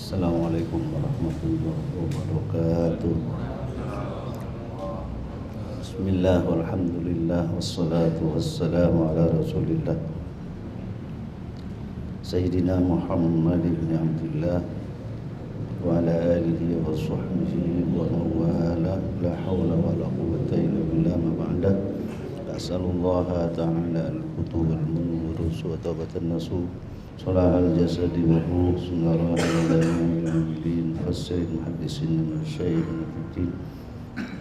Assalamualaikum warahmatullahi wabarakatuh. Bismillah walhamdulillah wassalatu wassalamu ala rasulillah Sayyidina Muhammad ibn Abdullah wa ala alihi wa sahbihi wa mawala la hawla wa la quwwata illa billah ma ba'da. As'alullaha ta'ala al-futuh wal-munurus wa tabatan nasuh صلاح الجسد والروح سنرى العالمين فسر المحدثين والشيخين في الدين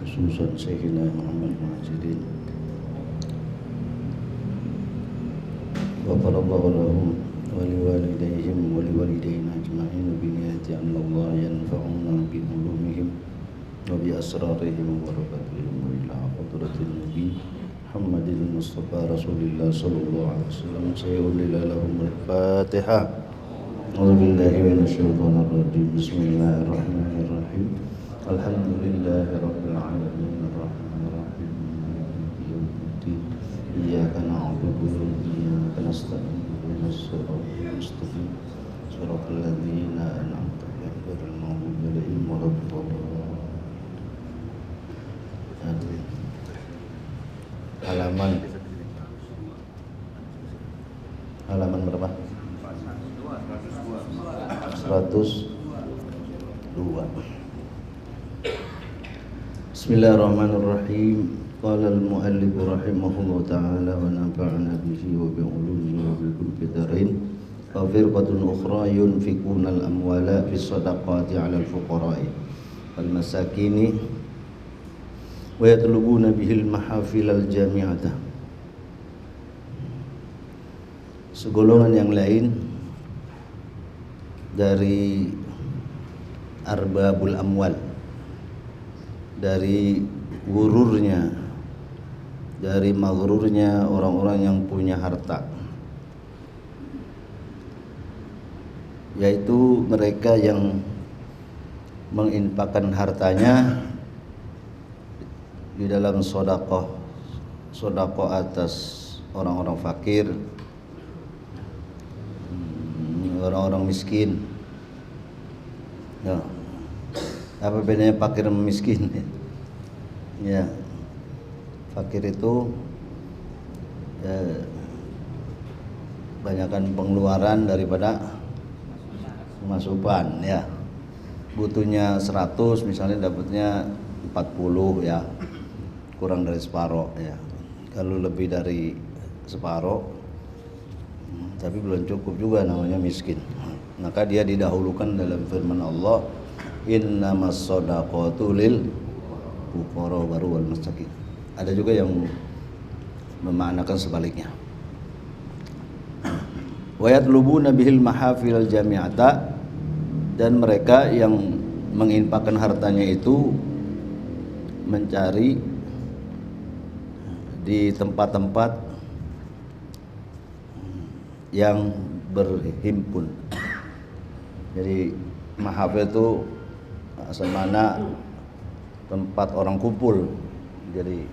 خصوصا شيخنا محمد المهاجرين غفر الله لهم ولوالديهم ولوالدينا أجمعين بنية أن الله ينفعنا بعلومهم وبأسرارهم وبركاتهم وإلى حضرة النبي محمد المصطفى رسول الله صلى الله عليه وسلم سيولي لهم الفاتحة. أعوذ بالله من الشيطان الرجيم. بسم الله الرحمن الرحيم. الحمد لله رب العالمين الرحمن الرحيم مالك يوم الدين إياك نعبد وإياك نستعين اهدنا الصراط المستقيم صراط الذين أنعمت عليهم غير المغضوب عليهم ولا الضالين. Halaman berapa? 102. Bismillahirrahmanirrahim. Qala al-muallif rahimahullah ta'ala wa nafa'ana bihi wa bi'ulumihi wa bi'ulumi darain. Fa firqatun ukhra yunfikuna al-amwala fi sadaqati 'ala al-fuqara'i wal masakini wa yatlubuna bihil mahafil al-jami'atah. Segolongan yang lain dari arbabul amwal, dari gururnya, dari maghrurnya orang-orang yang punya harta, yaitu mereka yang menginfakkan hartanya di dalam sedekah atas orang-orang fakir, orang-orang miskin. Ya. Apa bedanya fakir sama miskin? Ya. Fakir itu banyakkan pengeluaran daripada pemasukan, ya. Butuhnya 100 misalnya dapatnya 40, ya. Kurang dari separuh, ya. Kalau lebih dari separuh tapi belum cukup juga, namanya miskin. Maka dia didahulukan dalam firman Allah, innamas shadaqatu lil fuqara wal masakin. Ada juga yang memaknakan sebaliknya. Wa yatlubuna bihil mahafil jami'ata, dan mereka yang menginfakkan hartanya itu mencari di tempat-tempat yang berhimpun. Jadi mahafil itu semana tempat orang kumpul. Jadi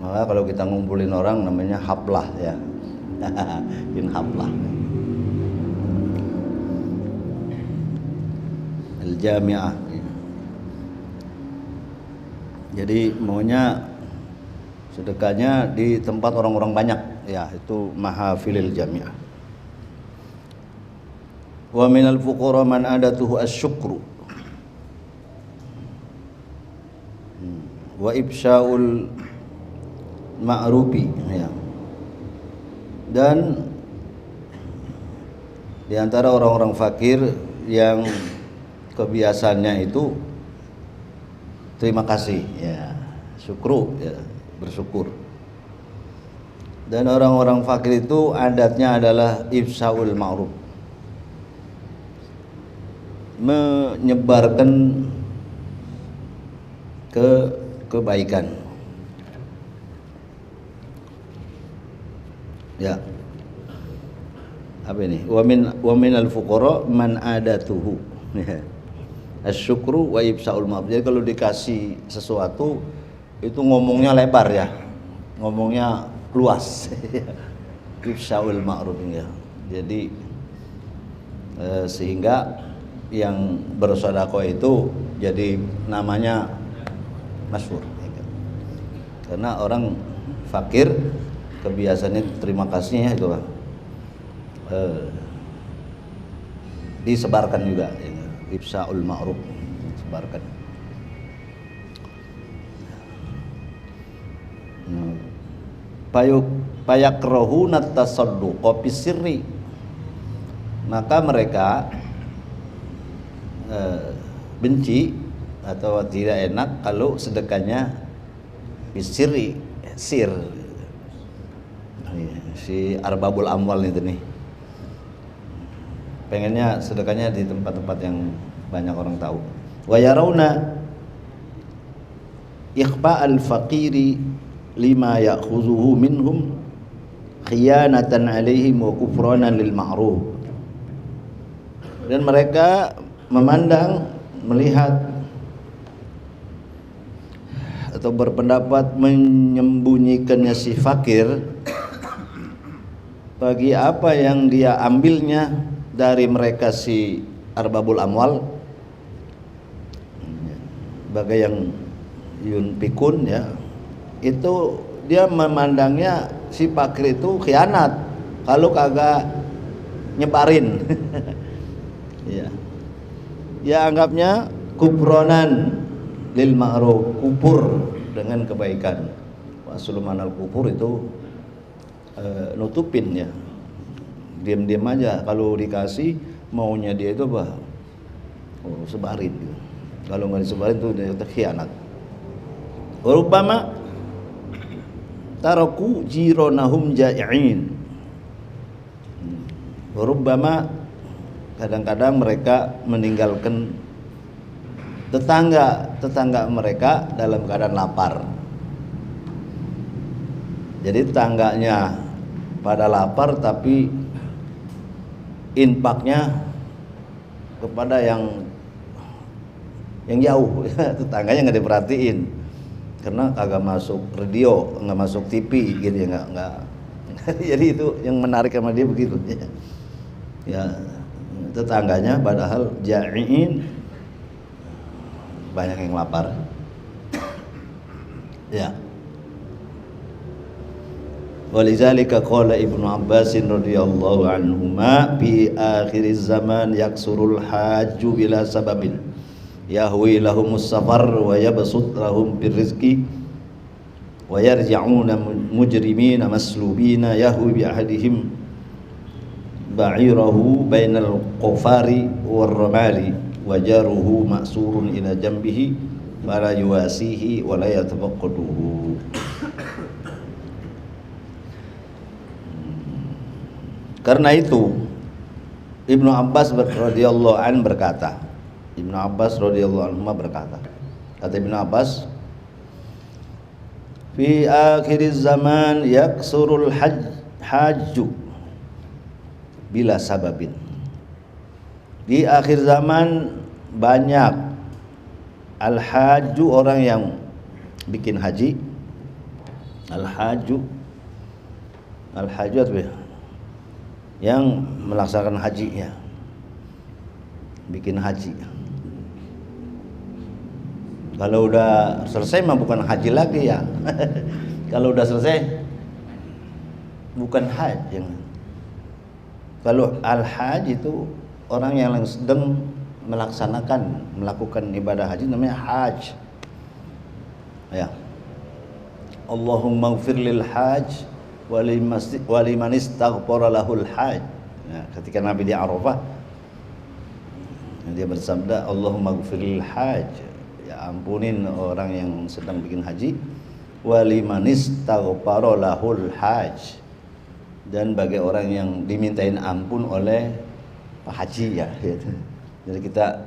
maka kalau kita ngumpulin orang namanya haflah, ya. In haflah al-jami'ah. Jadi maunya sedekahnya di tempat orang-orang banyak, ya, itu mahafilil jami'ah. Wa minal fuqara man adatuhu asyukru wa ibsya'ul ma'rufi, ya. Dan di antara orang-orang fakir yang kebiasaannya itu terima kasih, ya, syukru, ya, bersyukur. Dan orang-orang fakir itu adatnya adalah ifsaul ma'ruf, menyebarkan kebaikan, ya. Apa ini? Wa minal fuqara man adatuhu, ya, asyukru wa ifsaul ma'ruf. Jadi kalau dikasih sesuatu itu ngomongnya lebar, ya, ngomongnya luas. Ifsaul ma'ruf, ya. Jadi sehingga yang bersedekah itu jadi namanya masyhur. Karena orang fakir kebiasaannya terima kasihnya itu disebarkan juga, ifsaul ma'ruf, disebarkan. Payakrahuna tasadduqa bisirri, maka mereka benci atau tidak enak kalau sedekahnya bisirri, sir. Si arbabul amwal itu nih pengennya sedekahnya di tempat-tempat yang banyak orang tahu. Wa yarawna ikhfa al-faqiri lima ya'khuzuhu minhum khiyanatan alaihim wa kufranan lil ma'ruf. Dan mereka memandang, melihat atau berpendapat menyembunyikannya si fakir bagi apa yang dia ambilnya dari mereka si arbabul amwal, bagai yang yunfikun ya, itu dia memandangnya si fakir itu khianat kalau kagak nyebarin. Ya. Ya anggapnya kufronan lil ma'ruf, kufur dengan kebaikan. Wasuluman al kufur itu nutupin ya, diam-diam aja. Kalau dikasih maunya dia itu apa? Sebarin gitu. Kalau nggak disebarin itu dia khianat. Rubbama taraku jironahum ja'iin. Rubbama kadang-kadang mereka meninggalkan tetangga mereka dalam keadaan lapar. Jadi tetangganya pada lapar tapi infaknya kepada yang jauh. Tetangganya nggak diperhatiin karena kagak masuk radio, nggak masuk TV gitu ya, nggak. Jadi itu yang menarik sama dia begitu. Ya tetangganya padahal ja'iin, banyak yang lapar. Ya. Walizalika qala Ibnu Abbas radhiyallahu anhuma fi akhiriz zaman yaksurul hajju bila sababin yahwi lahumus safar wa yabsut lahum birrizqi wa yarji'una mujrimina maslubina yahwi bi ahadihim ba'irahu bainal qafari war ramali wa jaruhu ma'surun ila jambihi fala yuwasihi wa la yatafaqaduhu. Karena itu Ibnu Abbas radhiyallahu an berkata, Ibnu Abbas radhiyallahu anhu berkata, kata Ibnu Abbas, fi akhiriz zaman yaksurul hajju bila sababin. Di akhir zaman banyak al-hajju, orang yang bikin haji. Al-hajju apa ya? Yang melaksanakan haji ya, bikin haji. Kalau udah selesai mah bukan haji lagi ya. Kalau udah selesai bukan haji. Kalau al-hajj itu orang yang sedang melakukan ibadah haji, namanya hajj. Ya. Allahumma ighfir lil hajj waliman istaghfara lahul hajj. Nah, ketika Nabi di Arafah dia bersabda, Allahumma ighfir lil hajj, ya ampunin orang yang sedang bikin haji, waliman istaghfara lahul hajj, dan bagi orang yang dimintain ampun oleh Pak Haji ya gitu. Jadi kita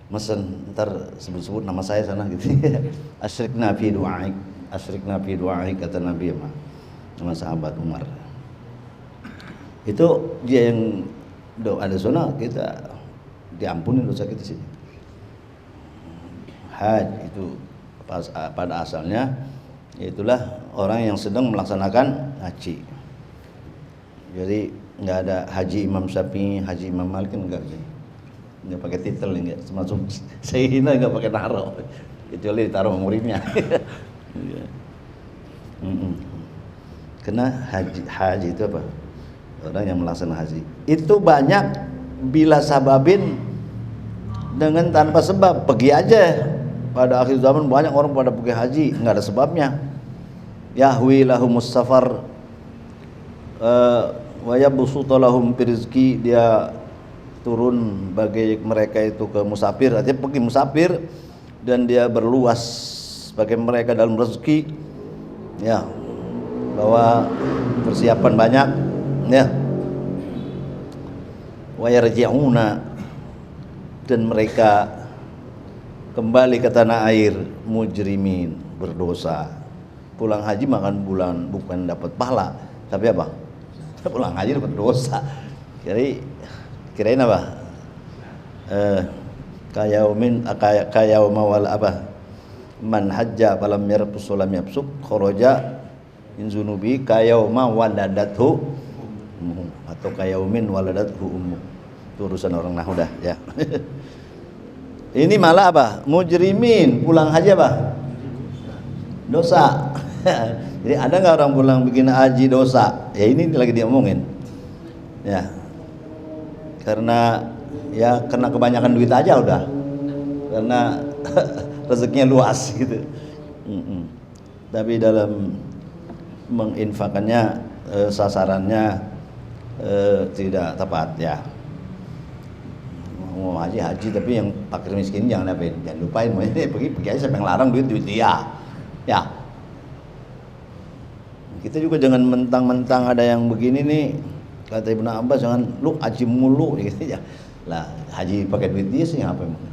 mesen ntar sebut-sebut nama saya sana gitu. Asyrikna fi du'aik, asyrikna fi du'aik, kata Nabi sama sahabat Umar. Itu dia yang doa ada zona, kita diampuni dosa kita sini. Haji itu pada asalnya itulah orang yang sedang melaksanakan haji. Jadi nggak ada haji Imam Syafi'i, haji Imam Malik, enggak sih. nggak pakai titel, nggak termasuk Sayyidina, nggak pakai naruh, kecuali ditaruh muridnya. Karena haji itu apa? Orang yang melaksanakan haji itu banyak bila sababin, dengan tanpa sebab. Pergi aja, pada akhir zaman banyak orang pada pergi haji nggak ada sebabnya. Yahwi lahumus safar wa yabsutu lahum rizki, dia turun bagi mereka itu ke musafir, artinya pergi musafir dan dia berluas bagi mereka dalam rezeki, ya, bahwa persiapan banyak, ya. Wa yarji'una, dan mereka kembali ke tanah air mujrimin, berdosa. Pulang haji bukan dapat pahala, tapi apa? Pulang haji dapat dosa. Jadi kirain apa? Kayauma wal apa? Man hajja falam yarfus walam yafsuk kharaja min zunubi kayauma waladathu, atau kayaumin waladathu ummu. Itu urusan orang nahwu dah, ya. Ini malah apa? Mujrimin, pulang haji apa? Dosa. Jadi ada nggak orang pulang bikin haji dosa? Ya ini lagi diomongin, ya. Karena kebanyakan duit aja udah, karena rezekinya luas gitu. Tapi dalam menginfakannya sasarannya tidak tepat, ya. Mau haji tapi yang fakir miskin jangan lupain, pergi aja, siapa yang larang duit dia, ya. Kita juga jangan mentang-mentang ada yang begini nih, kata Ibnu Abbas, jangan lu haji mulu gitu ya. Lah haji pakai duit dia sih apa emang?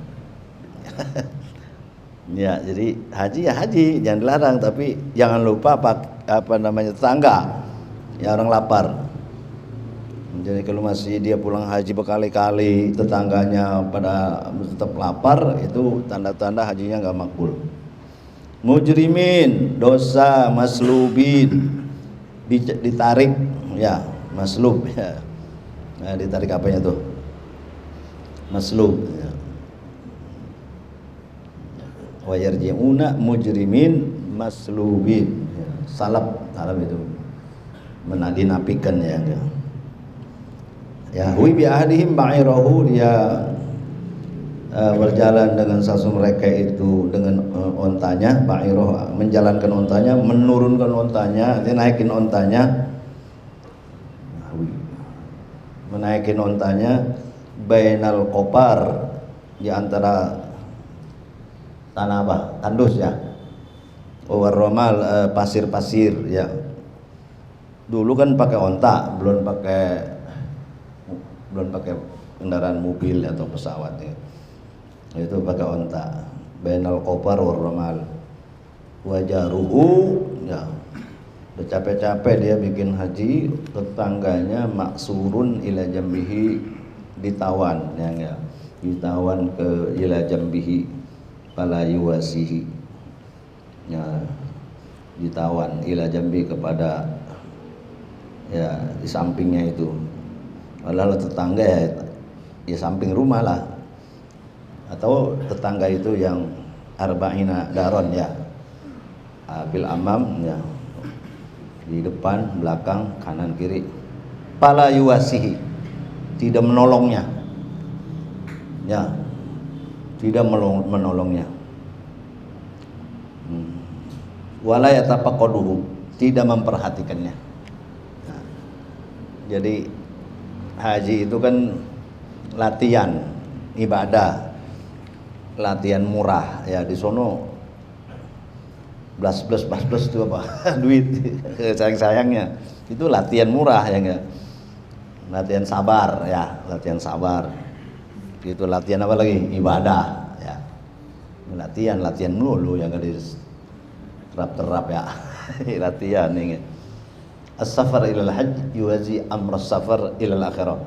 Ya, jadi haji jangan dilarang, tapi jangan lupa apa namanya tetangga, ya, orang lapar. Jadi kalau masih dia pulang haji berkali-kali, tetangganya pada tetap lapar, itu tanda-tanda hajinya nggak makbul. Mujrimin, dosa, maslubin, ditarik, ya, maslub, ya. Nah, ditarik apanya tuh? Maslub, ya. Wa yarji'una mujrimin maslubin, ya. Salab itu dinafikan, ya. Ya, wi bi ahdihim ba'irahu, dia berjalan dengan sasu mereka itu dengan ontanya, ba'irahu, menjalankan ontanya, menurunkan ontanya, naikin ontanya, menaikin ontanya, bainal qopar, di antara tanah apa? Tandus, ya. Warromal, pasir-pasir, ya. Dulu kan pakai onta, belum pakai kendaraan mobil atau pesawat, ya. Itu pakai onta. Bainal qopar warromal, wajaruhu, ya. Udah capek-capek dia bikin haji, tetangganya maksurun ila jambihi, ditawan, ya. Ditawan ke ila jambihi fala yuwasihi, ya, ditawan ila jambi, kepada, ya, di sampingnya itu. Walau tetangga, ya samping rumah lah, atau tetangga itu yang arba'ina daron, ya, bil amam, ya, di depan, belakang, kanan, kiri. Fala yuwasihi, tidak menolongnya, ya, tidak menolongnya. Wala yatafaqaduhu, tidak memperhatikannya. Nah, jadi haji itu kan latihan ibadah, latihan murah, ya. Di sono plus itu apa? Duit, sayang-sayangnya itu latihan murah, ya enggak? Latihan sabar, ya, latihan sabar. Itu latihan apa lagi? Ibadah, ya. Latihan melulu, yang enggak terap-terap, ya. Latihan ini. As-safar ilal hajj yuwazi amras safar ilal akhirah.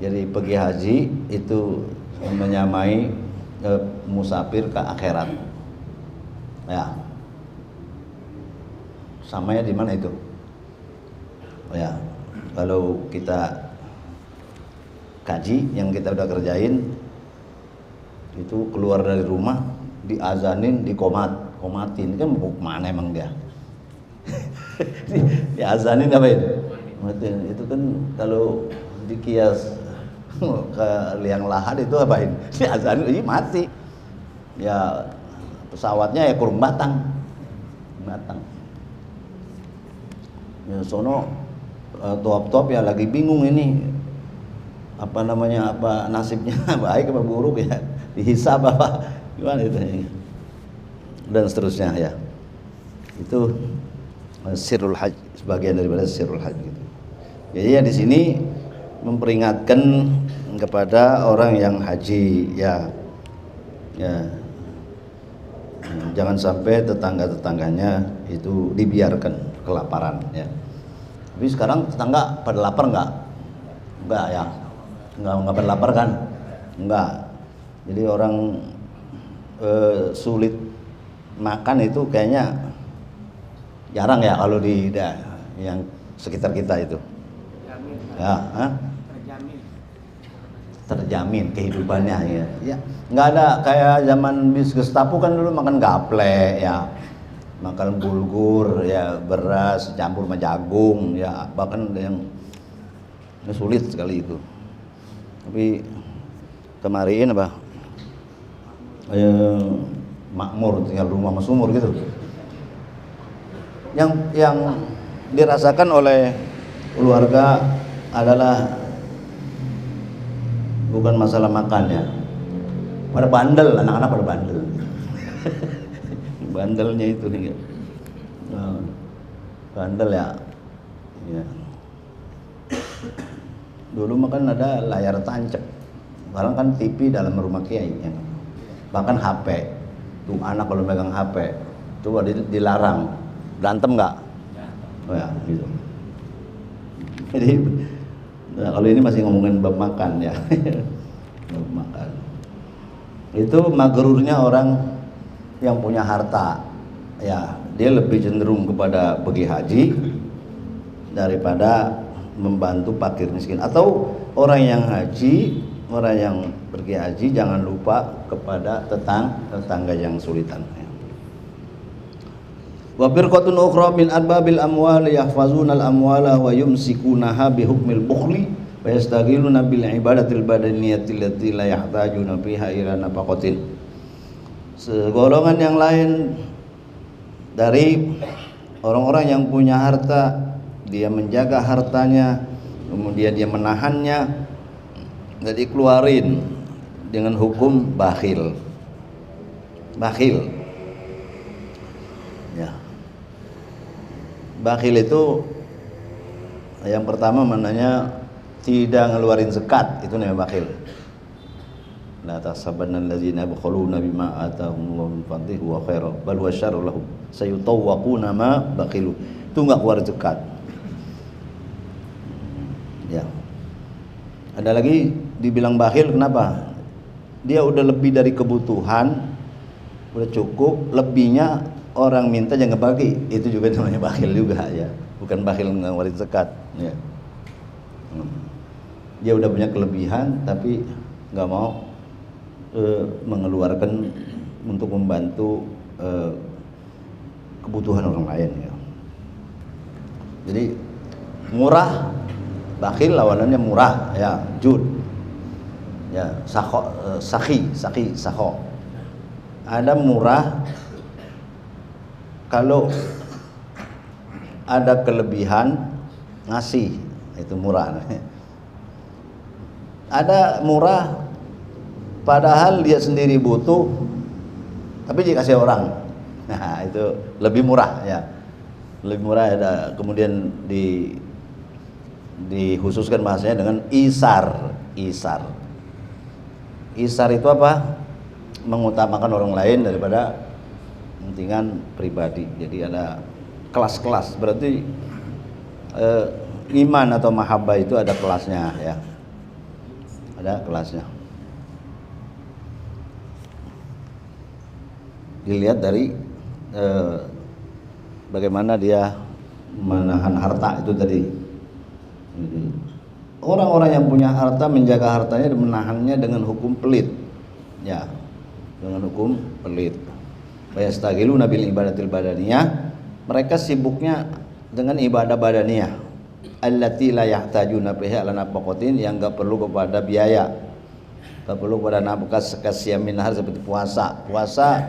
Jadi pergi haji itu menyamai musafir ke akhirat, ya. Samanya di mana itu? Ya, kalau kita kaji yang kita udah kerjain, itu keluar dari rumah diazanin, komatin kan mau kemana emang dia? Diazanin ngapain? Matiin. Itu kan kalau dikias ke liang lahat itu apain? Diazanin mati. Ya pesawatnya ya kurung batang. Ya sono top ya lagi bingung ini apa namanya, apa nasibnya, baik apa buruk ya, dihisab apa gimana itu dan seterusnya ya. Itu sirrul haj, sebagian daripada sirrul haj gitu. Jadi ya di sini memperingatkan kepada orang yang haji ya jangan sampai tetangga-tetangganya itu dibiarkan kelaparan ya. Tapi sekarang tetangga pada lapar enggak ya, enggak pada lapar kan, enggak. Jadi orang sulit makan itu kayaknya jarang ya kalau di yang sekitar kita itu. Ya, terjamin kehidupannya ya. Nggak ada kayak zaman bis Gestapo kan dulu makan gaple ya, makan bulgur ya, beras campur sama jagung ya, bahkan yang sulit sekali itu. Tapi kemarin apa makmur, tinggal rumah sama sumur gitu. Yang dirasakan oleh keluarga adalah bukan masalah makannya, pada bandel, anak-anak pada bandel. Bandelnya itu nih, bandel ya. Dulu makan ada layar tancap, sekarang kan TV dalam rumah kiai ya. Bahkan HP, tuh anak kalau megang HP tuh dilarang, berantem nggak? Oh ya gitu. Jadi nah, kalau ini masih ngomongin bab makan ya. Bab makan. Itu magrurnya orang yang punya harta. Ya, dia lebih cenderung kepada pergi haji daripada membantu fakir miskin. Atau orang yang haji, orang yang pergi haji jangan lupa kepada tetangga yang sulitan. Wa firqatun ukhra min arbabil amwali yahfazuna al amwala wa yumsikunaha bi hukmil bukhli wa yastaghiluna bil ibadatil badaniyati allati la yahtajuna fiha ila nafaqatin. Segolongan yang lain dari orang-orang yang punya harta, dia menjaga hartanya, kemudian dia menahannya, jadi keluarin dengan hukum bakhil. Ya. Bakhil itu yang pertama maknanya tidak ngeluarin zakat, itu namanya bakhil. La tahsabanna allazina yabkhuluna bima atahumullahu min fadlihi huwa khairan bal huwa syarrun lahum sayutawwaquna ma bakhilu. Itu enggak keluar zakat. Ya. Ada lagi dibilang bakhil kenapa? Dia udah lebih dari kebutuhan, udah cukup, lebihnya orang minta jangan bagi, itu juga namanya bakhil juga ya, bukan bakhil ngeluarin zakat ya. Dia udah punya kelebihan tapi nggak mau mengeluarkan untuk membantu kebutuhan orang lain ya. Jadi murah, bakhil lawanannya murah ya, jud ya, sakhi. Ada murah kalau ada kelebihan ngasih, itu murah. Ada murah padahal dia sendiri butuh tapi dikasih orang, nah itu lebih murah ya, lebih murah. Ada kemudian dikhususkan bahasanya dengan isar itu apa? Mengutamakan orang lain daripada kepentingan pribadi. Jadi ada kelas-kelas, berarti iman atau mahabbah itu ada kelasnya ya, ada kelasnya. Dilihat dari bagaimana dia menahan harta itu tadi. Orang-orang yang punya harta menjaga hartanya dan menahannya dengan hukum pelit. Ya, dengan hukum pelit. Wa yastaghiluna bil ibadatil badaniyah, mereka sibuknya dengan ibadah badaniyah. Allati la yahtajuna biha ala nafaqatin, yang enggak perlu kepada biaya. Enggak perlu kepada nafkah sekasiamin har, seperti puasa. Puasa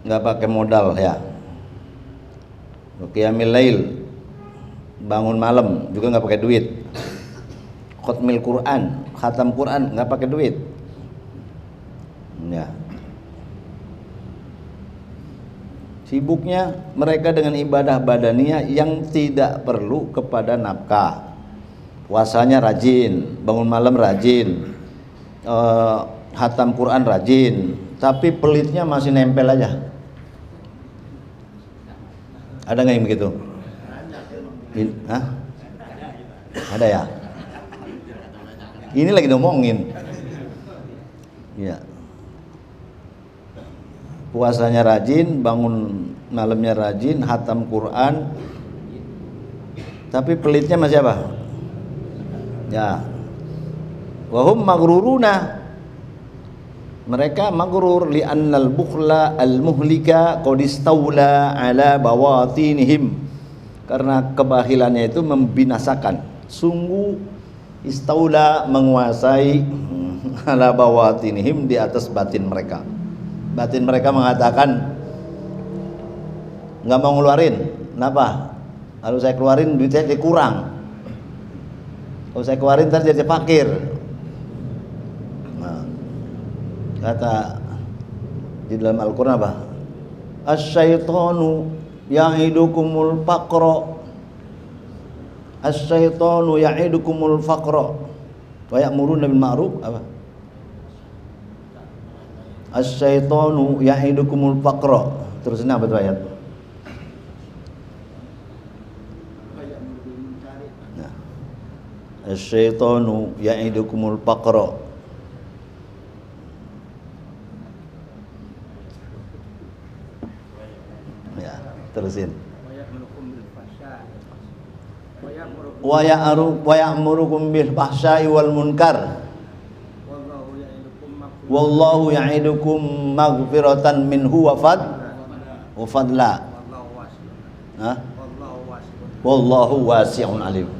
enggak pakai modal ya. Qiyamil lail, bangun malam juga enggak pakai duit. Khatmil Quran, khatam Quran enggak pakai duit. Ya. Sibuknya mereka dengan ibadah badaniyah yang tidak perlu kepada nafkah. Puasanya rajin, bangun malam rajin, khatam Quran rajin, tapi pelitnya masih nempel aja. Ada nggak yang begitu? Hah? Ada ya? Ini lagi ngomongin. Ya. Puasanya rajin, bangun malamnya rajin, khatam Quran, tapi pelitnya masih apa? Ya. Wahum maghruruna, mereka maghrur li'annal bukhla al-muhlika qad istawla ala bawatinihim, karena kebahilannya itu membinasakan. Sungguh istaula, menguasai, ala bawatinihim, di atas batin mereka. Batin mereka mengatakan nggak mau ngeluarin. Kenapa? Kalau saya keluarin duitnya jadi kurang. Kalau saya keluarin ntar jadi fakir. Nah, kata di dalam Al-Quran apa? Asyaitonu ya'idukumul faqra, asyaitonu ya'idukumul faqra wa ya'muruna bil ma'ruf, apa? Asyaitonu ya'idukumul faqra. Terusnya apa itu ayat? Nah, asyaitonu ya'idukumul faqra. Ya, terusin. Wa ya'murukum bil fahsya'i wal munkar. Wallahu ya'idukum maghfiratan minhu wa fadla. Wallahu wasi'un alim.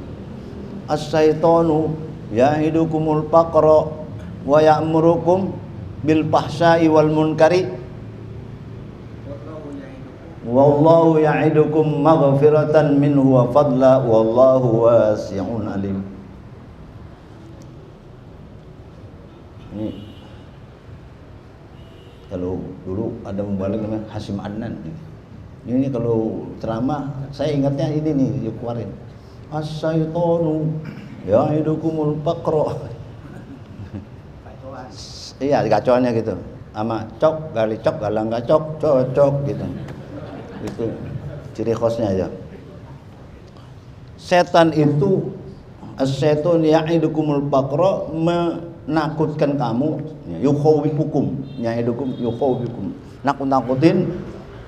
As-syaitanu ya'idukumul faqra wa ya'murukum bil fahsya'i wal munkari. Wallahu ya'idukum maghfiratan minhu wa fadla. Wallahu wasi'un alim. Ini kalau dulu ada mubalik namanya Hasim Adnan. Ini kalau ceramah saya ingatnya ini nih dikeluarin. As-syaitonu ya'idukumul faqra. Iya, gacoannya gitu. Sama cok, gali cok, galang gacok, cocok gitu. Itu ciri khasnya aja. Setan itu, as-syaitun ya'idukumul faqra, menakutkan kamu, yukhawifukum, ya'idukum yukhawifukum, nakut-nakutin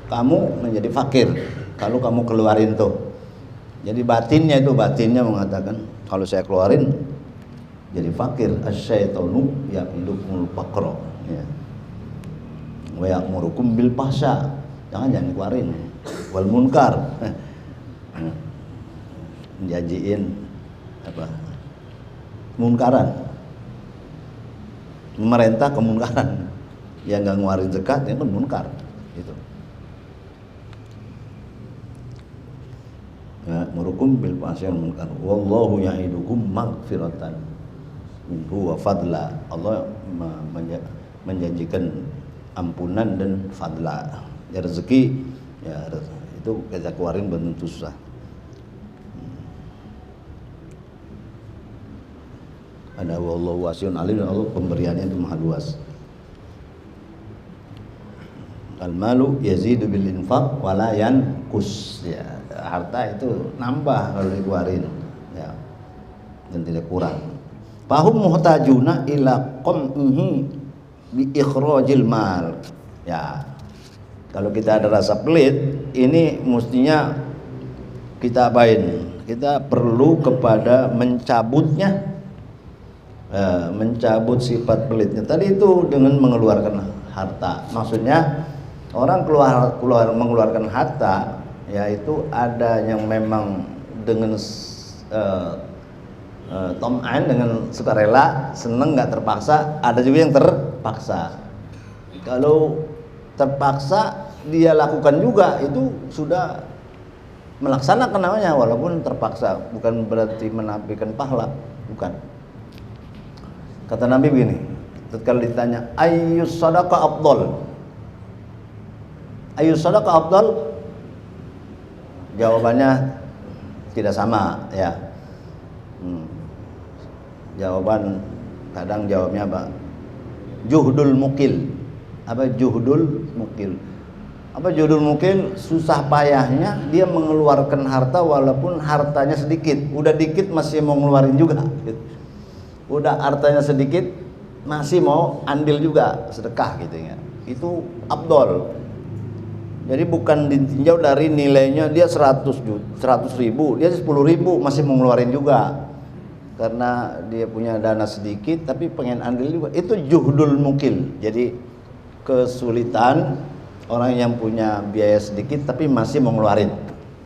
kamu menjadi fakir kalau kamu keluarin tuh. Jadi batinnya mengatakan kalau saya keluarin jadi fakir. Asyaitonu ya'idukumul faqra, ya. Wa ya'murukum bil fahsya, jangan keluarin, wal munkar, menjanjiin apa? Munkaran, memerintah kemunkaran. Yang nggak ngeluarin zakat itu kan munkar itu. Ya, murukum bil fahsya'i wal munkar. Wallahu ya'idukum maghfiratan minhu wa fadla. Allah menjanjikan ampunan dan fadla. Ya, rezeki ya itu kita keluarin belum tentu susah. Ada wallahu wasi'un alim, Allah pemberiannya itu maha luas. Al-malu yazidu bil infaq wala yanqus, ya, harta itu nambah kalau dikeluarin, ya, dan tidak kurang. Fahum muhtajuna ila qam'ihi bi ikhrajil mal. Ya, kalau kita ada rasa pelit, ini mestinya kita apain? Kita perlu kepada mencabutnya mencabut sifat pelitnya tadi itu dengan mengeluarkan harta. Maksudnya orang mengeluarkan harta, yaitu ada yang memang dengan tom'an, dengan sukarela, seneng nggak terpaksa. Ada juga yang terpaksa. Kalau terpaksa dia lakukan juga, itu sudah melaksanakan namanya, walaupun terpaksa, bukan berarti menafikan pahala, bukan. Kata Nabi begini, ketika ditanya ayyus sadaqah afdal, ayyus sadaqah afdal, jawabannya tidak sama ya. Jawaban kadang jawabnya apa? Juhdul mukil. Apa juhdul mukil? Apa juhdul mukil? Susah payahnya dia mengeluarkan harta walaupun hartanya sedikit. Udah dikit masih mau ngeluarin juga. Udah hartanya sedikit masih mau andil juga, sedekah gitu ya. Itu afdal. Jadi bukan ditinjau dari nilainya dia 100 ribu, dia 10 ribu masih mau ngeluarin juga. Karena dia punya dana sedikit tapi pengen andil juga. Itu juhdul mukil. Jadi kesulitan orang yang punya biaya sedikit tapi masih mau ngeluarin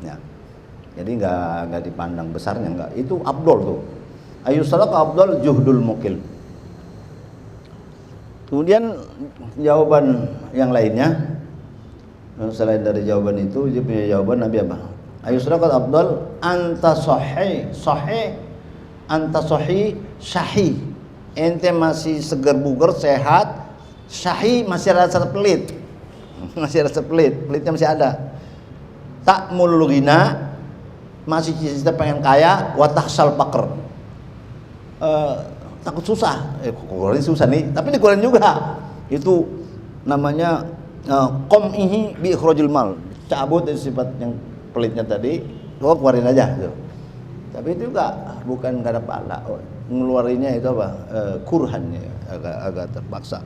ya. Jadi nggak dipandang besarnya, nggak. Itu afdal tuh. Ayu sadaqah afdal juhdul mukil. Kemudian jawaban yang lainnya, selain dari jawaban itu, dia punya jawaban Nabi apa? Ayu sadaqah afdal anta sahih anta sahih syahih. Ente masih segar bugar sehat, syahih masih rasa pelit. Masih rasa pelitnya masih ada. Tak mulugina, masih cita pengen kaya, watahsal pakr. Takut susah. Keluarin susah nih, tapi dikeluarin juga. Itu namanya qom'ihi bi ikhrajul mal. Cabut dari sifat yang pelitnya tadi, keluarin aja gitu. Tapi itu juga bukan gak ada pahala. Ngeluarinnya itu apa? Kurhannya agak terpaksa.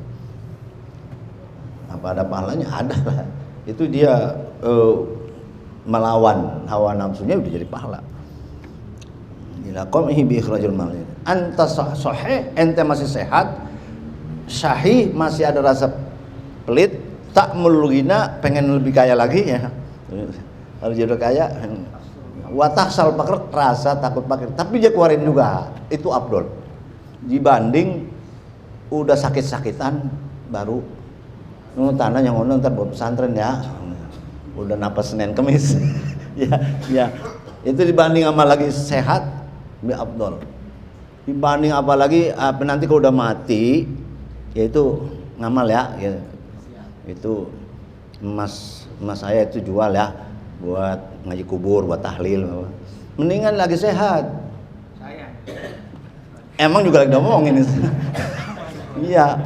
Apa ada pahalanya? Ada lah. Itu dia melawan hawa nafsunya udah jadi pahala. Ila qom'ihi bi ikhrajul mal. Anta sahih, ente masih sehat, syahih masih ada rasa pelit, tak mulugina pengen lebih kaya lagi ya. Kalau jodoh kaya, watahsal pakr, rasa takut pakir, tapi dia keluarin juga. Itu afdol dibanding udah sakit-sakitan baru tanah yang ono ntar buat pesantren ya, udah napas Senin Kemis. ya itu dibanding sama lagi sehat lebih afdol. Dibanding apalagi nanti kalau udah mati, yaitu ngamal ya, gitu. Itu emas saya itu jual ya buat ngaji kubur, buat tahlil. Mendingan lagi sehat. Saya. Emang juga lagi ngomongin ini. Iya.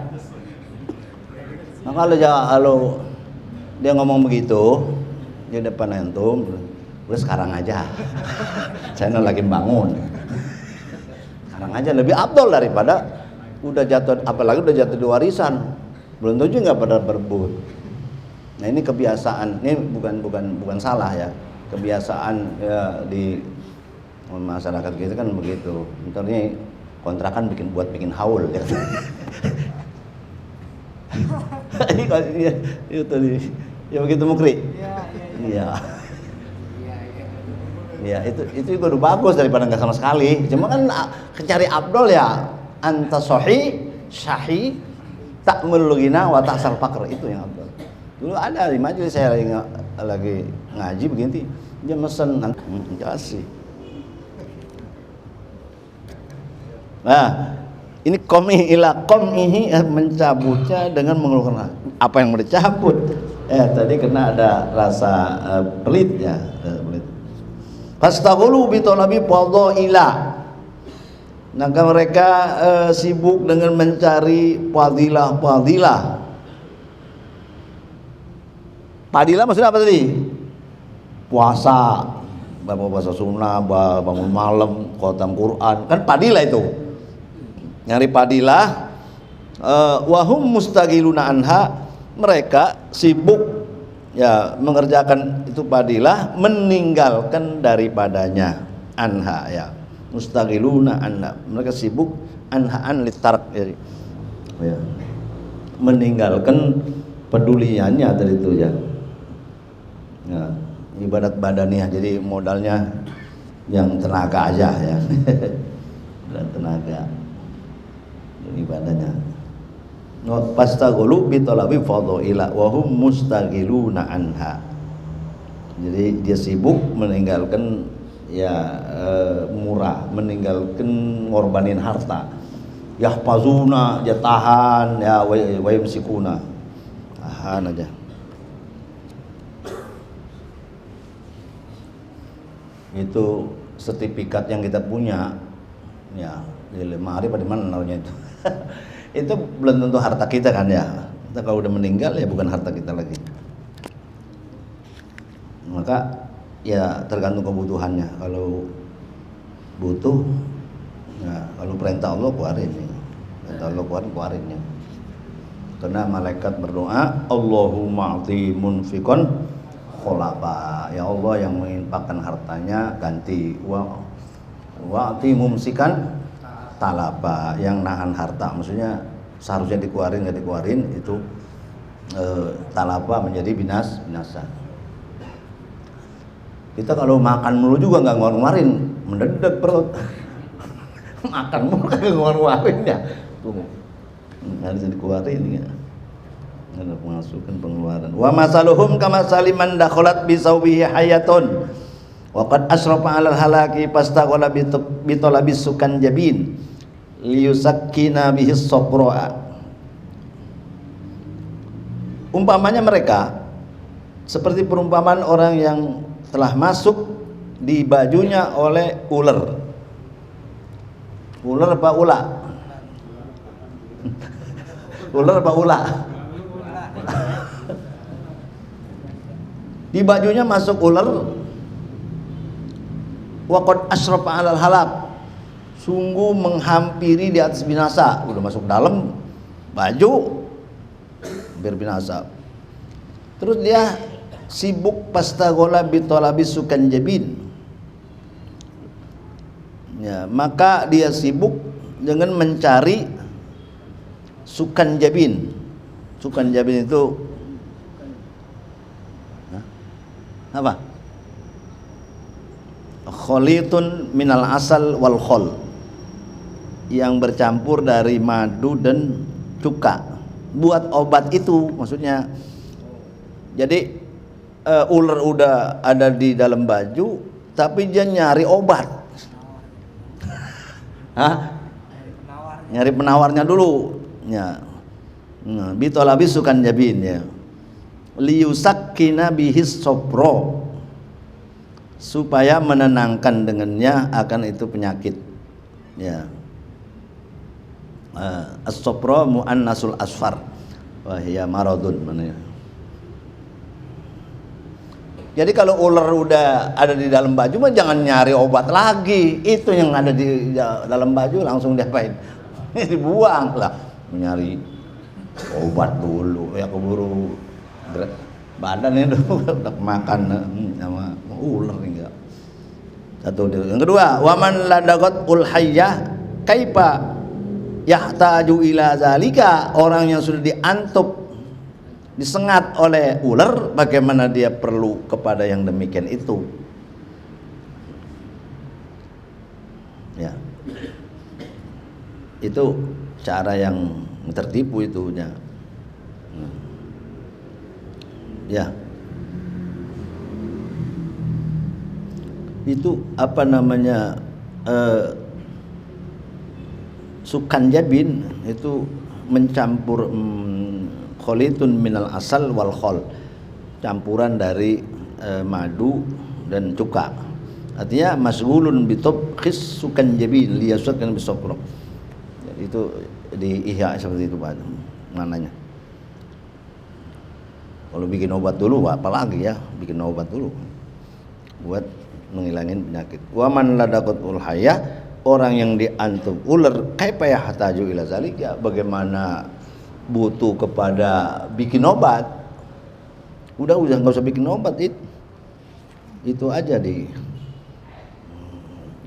Nah, kalau dia ngomong begitu di depan antum, udah sekarang aja. Saya lagi bangun. Sekarang aja lebih afdol daripada udah jatuh, apalagi udah jatuh di warisan. Belum tentu nggak pada berebut. Nah ini kebiasaan, ini bukan salah ya, kebiasaan ya, di masyarakat kita kan begitu. Ntar ini kontrakan bikin haul ya. Itu tadi ya begitu Mukri. Iya. Ya itu juga udah bagus daripada nggak sama sekali. Cuma kan cari afdol ya, anta sahih syahih ta'mul ghina wa ta'sal faqr, itu yang afdol. Dulu ada di majelis saya lagi ngaji begini, dia mesen kasih. Nah, ini qom'ihi mencabutnya dengan mengeluarkan apa yang mau dicabut. Tadi kena ada rasa pelit ya, pelit. Fastaghulu bi talabi fadhailah. Maka mereka sibuk dengan mencari fadilah. Fadilah maksudnya apa tadi? Puasa, puasa sunnah, bangun malam, khatam Quran, kan fadilah itu. Nyari fadilah, wahum mustaghiluna anha, mereka sibuk ya mengerjakan itu fadilah, meninggalkan daripadanya anha ya. Mustaghiluna anha, mereka sibuk anhaan litark, jadi ya, meninggalkan peduliannya tadi itu ya. Nah, ibadat badaniah, jadi modalnya yang tenaga aja ya. Dan tenaga ibadahnya. No pastagulu bi talabi fadhaila wa hum mustaghiluna anha. Jadi dia sibuk meninggalkan ya murah, meninggalkan ngorbanin harta. Yahfazuna, dia tahan ya, wa yumsikuna, tahan aja. Itu sertifikat yang kita punya ya, di lemari pada mana namanya itu. Itu belum tentu harta kita kan ya. Kita kalau udah meninggal ya bukan harta kita lagi. Maka ya tergantung kebutuhannya. Kalau butuh ya, kalau perintah Allah keluarin ya. Perintah Allah keluarin ya. Karena malaikat berdoa, Allahumma a'ti munfiqan kholafa, ya Allah yang menginfakkan hartanya ganti, wa'ti mumsikan talaba, yang nahan harta, maksudnya seharusnya dikeluarin nggak dikeluarin itu talaba menjadi binasa. Kita kalau makan mulu juga nggak ngeluarin, mendadak perut. Makan mulu kagak ngeluarin ya, tuh harus dikeluarin ya. Ada pemasukan pengeluaran. Wa masaluhum kama saliman dakhalat bi sawbihi hayatun wa qad asrafa 'alal halaki fastaghala bi talabis sukan jabin liyusakkina bihi sabra. Umpamanya mereka seperti perumpamaan orang yang telah masuk di bajunya oleh ular. Ular apa ula? Ular apa ula? Di bajunya masuk ular. Wa qad asrafa 'alal halak, sungguh menghampiri di atas binasa. Udah masuk dalam baju hampir binasa. Terus dia sibuk pastaghola bi talabis sukan jabin. Ya, maka dia sibuk dengan mencari sukan jabin. Sukan jabin itu apa? Kholitun minal asal wal khol, yang bercampur dari madu dan cuka. Buat obat itu maksudnya. Jadi ular udah ada di dalam baju, tapi dia nyari obat. Hah? Nyari penawarnya dulu. Ya. Nah, bitolabis sukan jabin ya. Liyusakkina bihis sobro, supaya menenangkan dengannya akan itu penyakit ya. As-sobro mu'annasul asfar wa hiya maradun mana ya. Jadi kalau ular udah ada di dalam baju mah jangan nyari obat lagi. Itu yang ada di dalam baju langsung diapain? Dibuang lah. Mencari obat dulu ya, keburu badannya udah makan sama ular enggak. Satu. Yang kedua, waman ladagot ul hayyah kaifa yahtaju ila zalika, orang yang sudah diantup, disengat oleh ular, bagaimana dia perlu kepada yang demikian itu ya. Itu cara yang tertipu itu ya. Ya, itu apa namanya, sukan jabin itu mencampur kholitun minal asal wal khol, campuran dari madu dan cuka. Artinya masghulun bitobkhis sukan jabin liyasukkan bisokro. Itu di Ihya seperti itu Pak mananya. Kalau bikin obat dulu, apalagi ya, bikin obat dulu buat menghilangin penyakit. Waman ladaqatul hayyah, orang yang diantup ular, kaifa yahtaju ila zalik, ya bagaimana butuh kepada bikin obat. Udah enggak usah bikin obat, itu aja di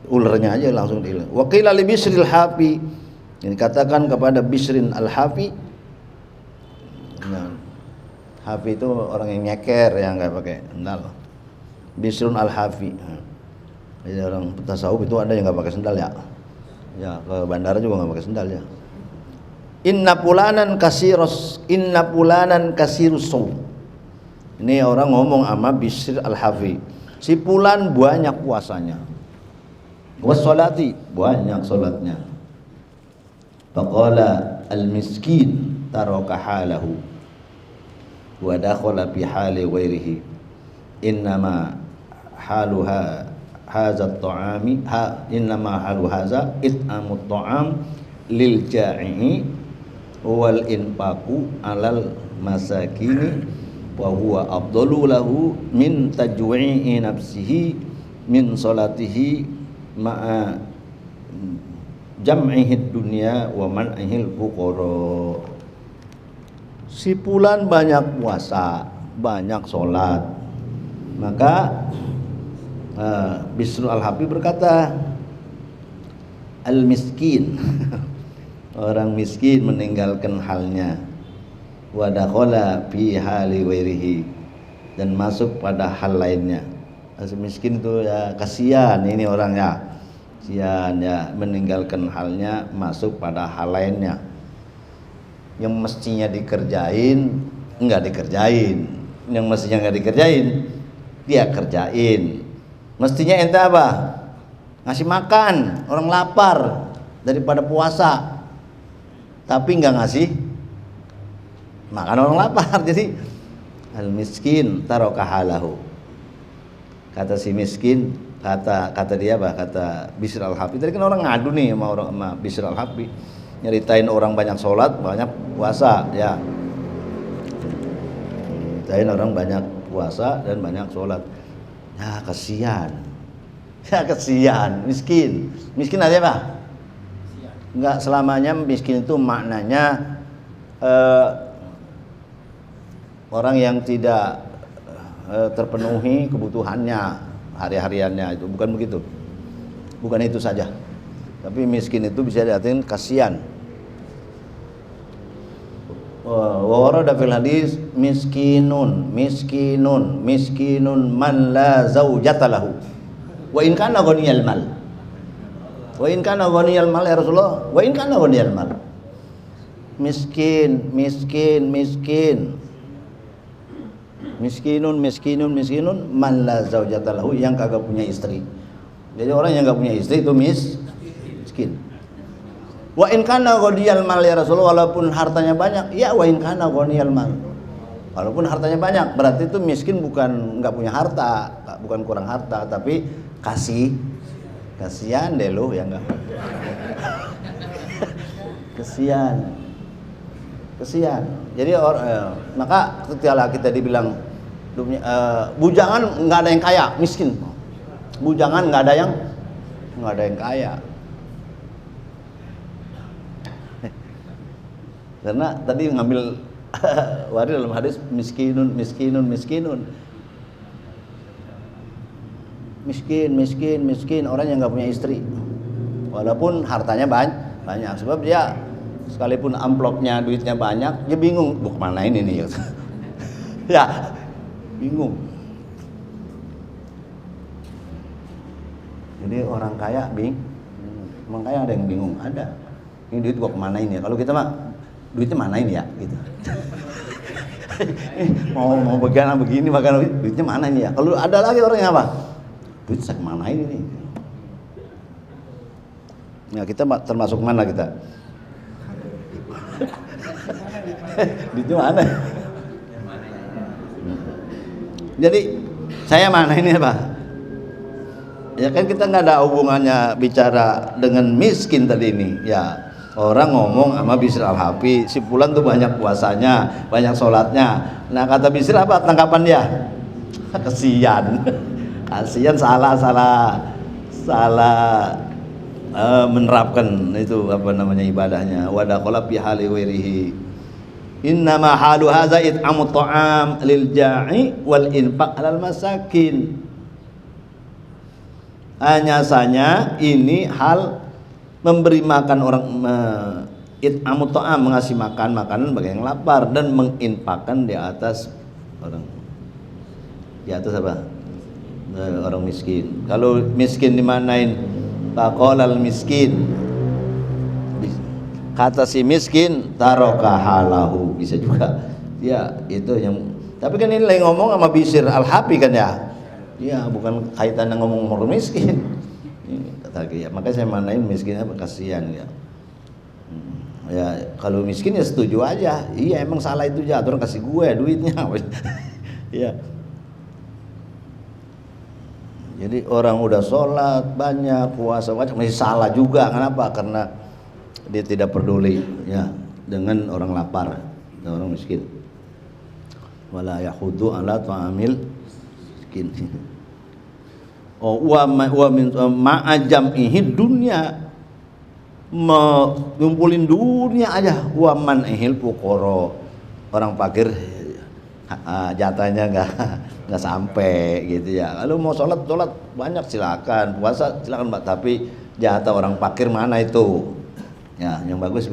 ularnya aja langsung dihilang. Wa qila li bisril hafi Ini katakan kepada Bishrin al-Hafi. Nah, Hafi itu orang yang nyeker, yang nggak pakai sendal. Bishrun al-Hafi. Jadi orang tasawuf itu ada yang nggak pakai sendal ya. Ya ke bandara juga nggak pakai sendal ya. Inna pulanan kasirus saum. Ini orang ngomong sama Bishr al-Hafi. Si fulan banyak puasanya. Wassolati, banyak salatnya. Faqala al-miskin taraka halahu wa dakhala fi hali ghairihi. Innama haluha hadza at-ta'ami innama halu hadza it'amu at-ta'am lil ja'i wal infaqu 'alal masakini wa huwa afdalu lahu min tajwi'i nafsihi min salatihi ma'a jam'ihi dunya wa man'ihil fuqara. Si fulan banyak puasa, banyak sholat. Maka Bishr al-Hafi berkata, al-miskin orang miskin meninggalkan halnya, wa dakhala fi hali ghairihi, dan masuk pada hal lainnya. Miskin itu ya kasihan ini orangnya, kasihan ya, meninggalkan halnya masuk pada hal lainnya. Yang mestinya dikerjain enggak dikerjain, yang mestinya enggak dikerjain dia kerjain. Mestinya ente apa? Ngasih makan orang lapar daripada puasa, tapi enggak ngasih makan orang lapar. Jadi al miskin taraka halahu. Kata si miskin, kata dia apa? Kata Bishr al-Hafi. Tadi kan orang ngadu nih sama Bishr al-Hafi, nyeritain orang banyak sholat, banyak puasa ya. Nyeritain orang banyak puasa dan banyak sholat. Ya kasihan. Ya kasihan, miskin. Miskin aja apa? Enggak selamanya miskin itu maknanya orang yang tidak terpenuhi kebutuhannya hari-hariannya, itu bukan begitu. Bukan itu saja. Tapi miskin itu bisa diartikan kasihan. Wa warada fil hadis miskinun man la zaujata lahu wa in kana ghaniyal mal. Wa in kana ghaniyal mal ya Rasulullah, wa in kana ghaniyal mal. Miskinun man la zaujata lahu, yang kagak punya istri. Jadi orang yang enggak punya istri itu miskin. Wa in kana ghaniyal mal ya Rasulullah, walaupun hartanya banyak. Ya wa in kana ghaniyal mal, walaupun hartanya banyak, berarti itu miskin bukan enggak punya harta, bukan kurang harta, tapi kasihan deh lu ya enggak. Kasihan. Jadi maka ketika kita dibilang bujangan nggak ada yang kaya, miskin. Bujangan nggak ada yang kaya. Karena tadi ngambil waris dalam hadis miskin. Miskin orang yang nggak punya istri, walaupun hartanya banyak. Sebab dia sekalipun amplopnya duitnya banyak, dia bingung mau kemana ini nih. Ya bingung. Jadi orang kaya emang kaya ada yang bingung, ada. Ini duit gua kemana ini ya? Kalau kita mah duitnya mana ini ya gitu. mau begini makan duitnya mana ini ya? Kalau ada lagi orang yang apa? Duit saya kemana ini nih? Ya kita termasuk mana kita? Duitnya mana? Jadi saya mana ini apa? Ya kan kita nggak ada hubungannya bicara dengan miskin tadi ini. Ya orang ngomong sama Bishr al-Hafi, si fulan tuh banyak puasanya, banyak sholatnya. Nah kata Bishr apa tanggapan dia? Kasihan, salah menerapkan itu apa namanya ibadahnya. Wadakhala fi hali ghairihi. Innama halu hadza it'amu ta'am lil ja'i wal infaq 'alal masakin. Hanya saja ini hal memberi makan orang, it'amu ta'am, mengasih makan makanan bagi yang lapar, dan menginfakkan di atas orang, di atas apa? Orang miskin. Kalau miskin dimanain? Faqolal miskin, kata si miskin, taroka halahu, bisa juga ya itu yang. Tapi kan ini lagi ngomong sama Bishr al-Hafi kan ya, ya bukan kaitannya ngomong orang miskin. Ya, makanya saya manain miskinnya, kasihan ya. Ya kalau miskin ya setuju aja, iya emang salah itu aja, orang kasih gue duitnya. Ya. Jadi orang udah sholat banyak, puasa banyak, masih salah juga. Kenapa? Karena dia tidak peduli ya dengan orang lapar dan orang miskin. Wala yahudu ala ta'amil miskin. Oh wa min ma'ajam'ihi dunya, ngumpulin dunia aja. Wa man ihil fuqara, orang fakir jatahnya nggak sampai gitu ya. Kalau mau sholat banyak silakan, puasa silakan Mbak, tapi jatah orang fakir mana itu ya. Yang bagus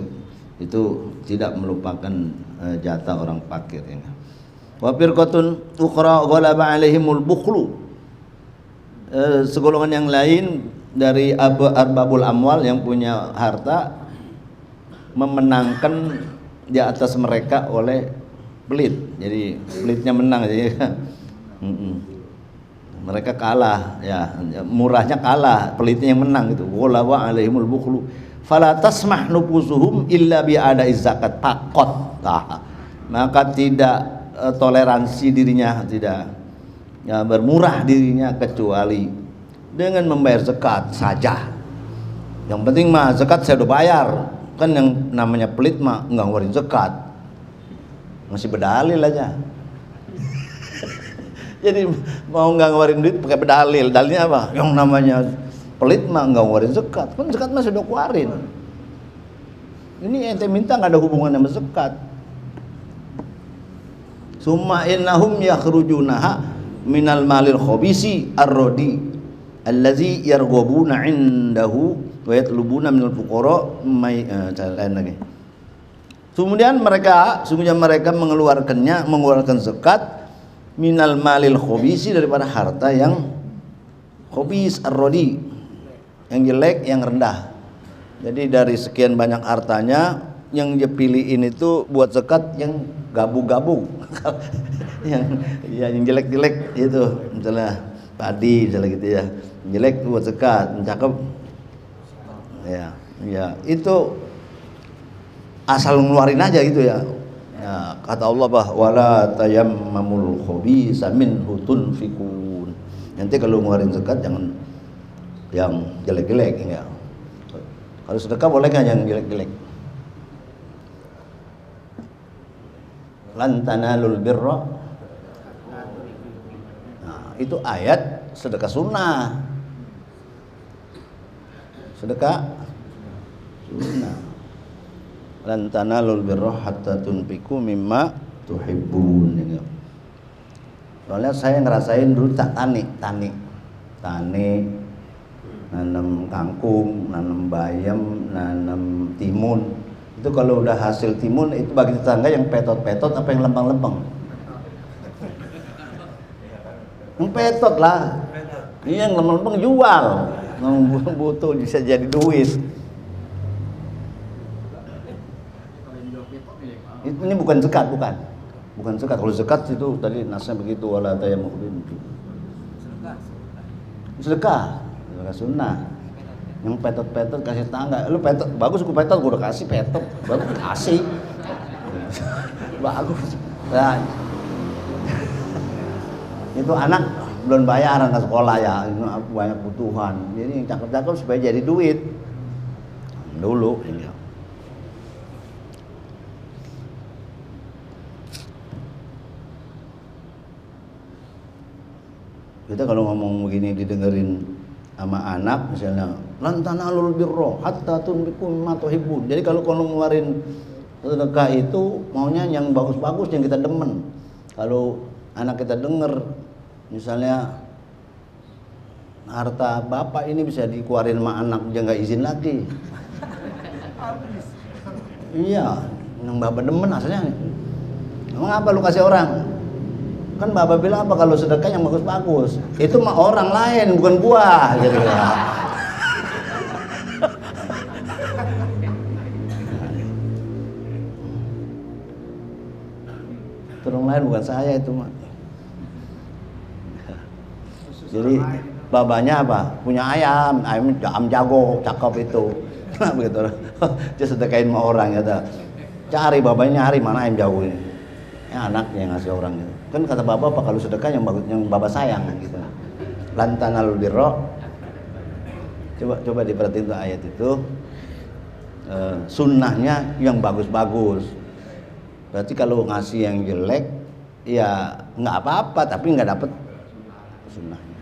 itu tidak melupakan jatah orang fakir ya. Wa firqatun ukhra ghalaba alaihimul bukhlu, segolongan yang lain dari arbabul amwal yang punya harta memenangkan di atas mereka oleh pelit. Jadi pelitnya menang, jadi mereka kalah ya, murahnya kalah, pelitnya yang menang gitu. Walawa alaihimul bukhlu fala tasmah nufusuhum illa bi ada'i zakat faqat. Maka tidak toleransi dirinya, tidak ya, bermurah dirinya kecuali dengan membayar zakat saja. Yang penting mah zakat saya udah bayar. Kan yang namanya pelit mah enggak ngeluarin zakat, masih berdalil aja. Jadi mau nggak ngeluarin duit pakai berdalil. Dalilnya apa? Yang namanya pelit mah nggak ngeluarin zakat. Kan zakat mah sudah keluarin. Ini ente minta nggak ada hubungan sama zakat. Summa innahum yakhrujunaha minal malil khabisi ar-rodi allazi yarghabuna indahu wa yatlubuna minal fuqara lain lagi. Kemudian mereka mengeluarkan zakat minal malil khabisi, daripada harta yang khabis ar-rodi, yang jelek, yang rendah. Jadi dari sekian banyak hartanya yang dia pilihin itu buat zakat yang gabu-gabu. yang jelek-jelek itu, misalnya padi misalnya gitu ya, jelek buat zakat, cakep ya itu asal ngeluarin aja gitu ya. Ya, kata Allah bah wala tayammamul khabisa minhu tunfikun. Nanti kalau ngeluarin zakat jangan yang jelek-jelek ya. Kalau sedekah boleh kan yang jelek-jelek. Lan tanalul birra. Nah, itu ayat sedekah sunnah. Sedekah sunnah. Lan tanalul birra hatta tunfiqu mimma tuhibbun. Soalnya saya ngerasain dulu tani, nanam kangkung, nanam bayam, nanam timun. Itu kalau udah hasil timun itu bagi tetangga yang petot-petot apa yang lempeng-lempeng. Yang petot lah. Iya, yang lempeng-lempeng jual. Yang butuh bisa jadi duit. Ini bukan zakat, bukan zakat. Kalau zakat itu tadi nasnya begitu, wala tayammum. Sedekah sunnah. Yang petot-petot kasih tangga. Lu petot bagus, gua petot, gua udah kasih petot. Bagus kasih. Bagus. Nah, itu anak belum bayaran ke sekolah ya, banyak kebutuhan. Jadi yang cakep-cakep supaya jadi duit. Dulu ini. Kita kalau ngomong begini didengerin sama anak misalnya, lan tanalul birra hatta tunfiqu mimma tuhibbun. Jadi kalau ngeluarin sedekah itu maunya yang bagus-bagus, yang kita demen. Kalau anak kita denger misalnya harta bapak ini bisa dikeluarin sama anak dia nggak izin lagi. Iya, yang bapak demen asalnya. Emang apa lu kasih orang? Kan bapak bilang apa kalau sedekah yang bagus-bagus? Itu mah orang lain bukan gua gitu ya. Orang lain bukan saya itu mah. Jadi babanya apa? Punya ayam jago, cakep itu. Begitu. Dia sedekain sama orang gitu. Cari babanya nyari mana ayam jago ini. Ya anaknya yang ngasih orang gitu. Kan kata bapak apa kalau sedekah yang bagus yang bapak sayang gitu. Lantanal birra. Coba diperhatiin tuh ayat itu. Sunnahnya yang bagus-bagus. Berarti kalau ngasih yang jelek ya nggak apa-apa tapi nggak dapet sunnahnya.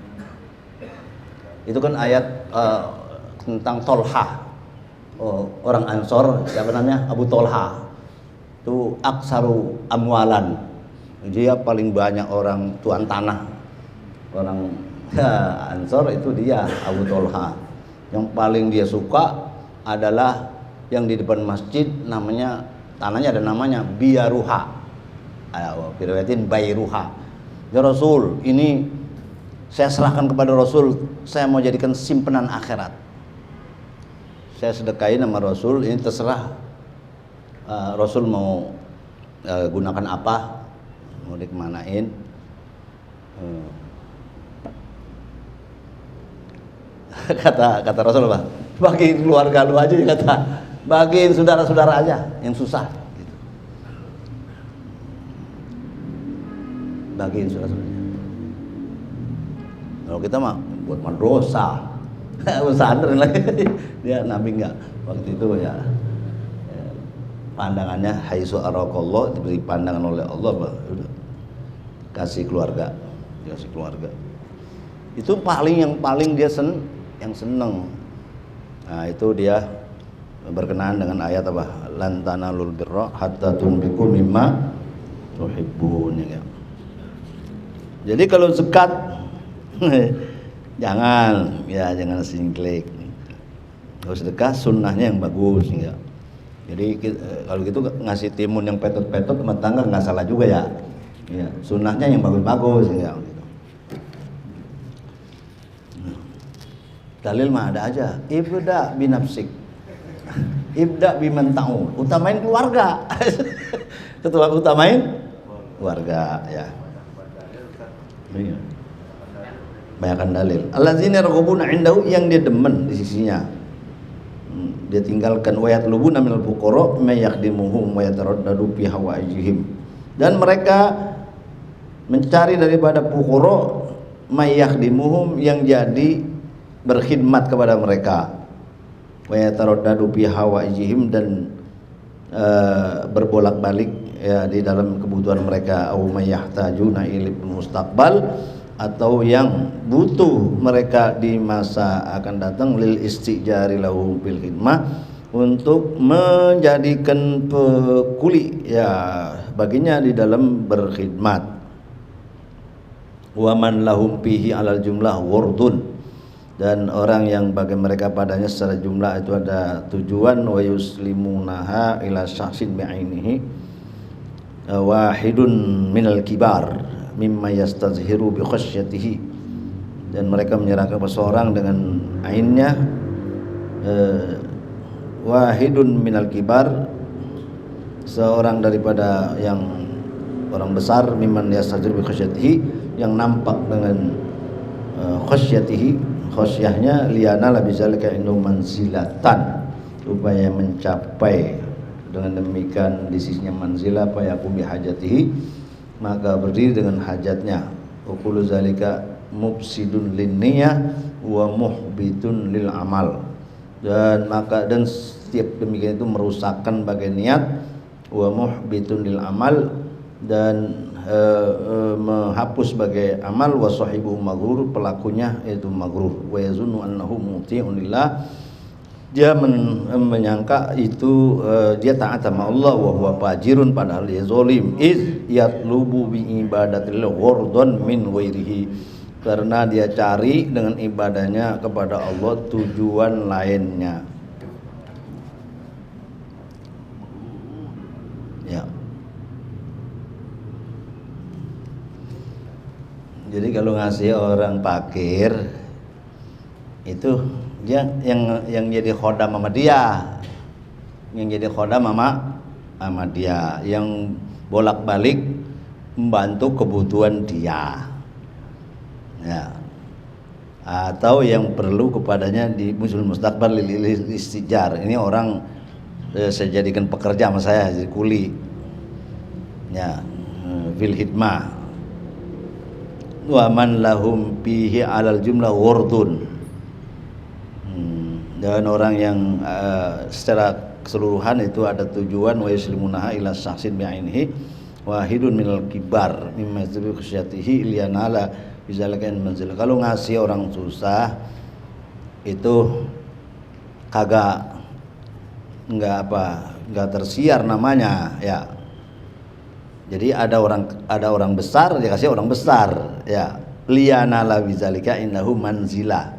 Itu kan ayat tentang Tolha, orang Ansor, siapa namanya? Abu Tolha. Itu aksaru amwalan, dia paling banyak orang tuan tanah. Orang Ansor itu dia Abu Tolha. Yang paling dia suka adalah yang di depan masjid, namanya tanahnya ada namanya Biaruha. Diriwayatin Bairuha. Ya Rasul, ini saya serahkan kepada Rasul, saya mau jadikan simpenan akhirat. Saya sedekain sama Rasul, ini terserah Rasul mau gunakan apa, mau dikemanain. Kata Rasul apa? Bagiin keluarga lu aja, kata. Bagiin saudara-saudara aja yang susah. Gitu. Bagiin saudara-saudara. Kalau kita mah buat madrasah, pesantren lagi. Dia Nabi enggak waktu itu ya pandangannya haitsu araqallah, diberi pandangan oleh Allah, udah kasih keluarga, kasih keluarga. Itu yang paling dia yang seneng. Nah itu dia berkenaan dengan ayat apa? Lan tanalul birra hatta tunfiqu mimma tuhibbun ya. Jadi kalau zakat jangan singklik. Kalau sedekah sunnahnya yang bagus ya. Jadi kalau gitu ngasih timun yang petot-petot rumah tangga nggak salah juga ya. Ya, sunnahnya yang bagus-bagus ya. Gitu. Dalil mah ada aja. Ibda binafsik. Ibda biman ta'ul. Utamain keluarga. Utamain keluarga ya. Iya. Banyakkan dalil. Allazina raghubuna indahu, yang dia demen di sisinya. Dia tinggalkan wa yatlubuna minal fuqara may yakhdimuhum wa yataraddadu fi hawaijihim. Dan mereka mencari daripada fuqara may yakhdimuhum, yang jadi berkhidmat kepada mereka. Wa yataraddadu fi hawaijihim, dan berbolak-balik ya di dalam kebutuhan mereka. Au may yahtajuna ilal mustaqbal, atau yang butuh mereka di masa akan datang, lil istijari lahu bil khidmah, untuk menjadikan kuli ya baginya di dalam berkhidmat. Wa man lahum fihi alal jumlah wardun, dan orang yang bagi mereka padanya secara jumlah itu ada tujuan. Wa yuslimunaha ila syahsin bi'ainihi wahidun minal kibar mimma yastazhiru bi khasyatihi, dan mereka menyerahkan seseorang dengan ainnya. Wahidun minal kibar, seorang daripada yang orang besar, mimman yastazhiru bi khasyatihi, yang nampak dengan khasyatihi, khasyahnya liana la bizalika indu manzilatan, supaya mencapai dengan demikian di sisinya manzilah, fa yakum bi hajatihi, maka berdiri dengan hajatnya. Ukulu zalika mufsidun linniyah wa muhbitun lil amal, dan setiap demikian itu merusakkan bagi niat, wa muhbitun lil amal, dan menghapus sebagai amal, wa sahibu maghrur, pelakunya yaitu maghrur. Wa yazunnu annahu muti'un lillah, dia menyangka itu dia taat sama Allah, wa huwa fajirun, padahal dia zalim. Iz yatlubu bi ibadatil ghurdun min ghairihi, karena dia cari dengan ibadahnya kepada Allah tujuan lainnya. Ya. Jadi kalau ngasih orang fakir itu dia yang jadi khodam sama dia, yang jadi khodam sama dia, yang bolak-balik membantu kebutuhan dia. Ya. Atau yang perlu kepadanya di musul mustaqbal lil istijar. Ini orang saya jadikan pekerja sama saya jadi kuli. Ya, fil hidmah. Wa man lahum fihi alal jumlah wardun. Dan orang yang secara keseluruhan itu ada tujuan wa yuslimunaha ila syahsin bi'ainihi wahidun minal kibar mimma yadzibu khusyatihi liyanala bizalika manzil. Kalau ngasih orang susah itu enggak tersiar namanya ya. Jadi ada orang besar dia kasih orang besar ya. Liyanala bizalika innahu manzilah.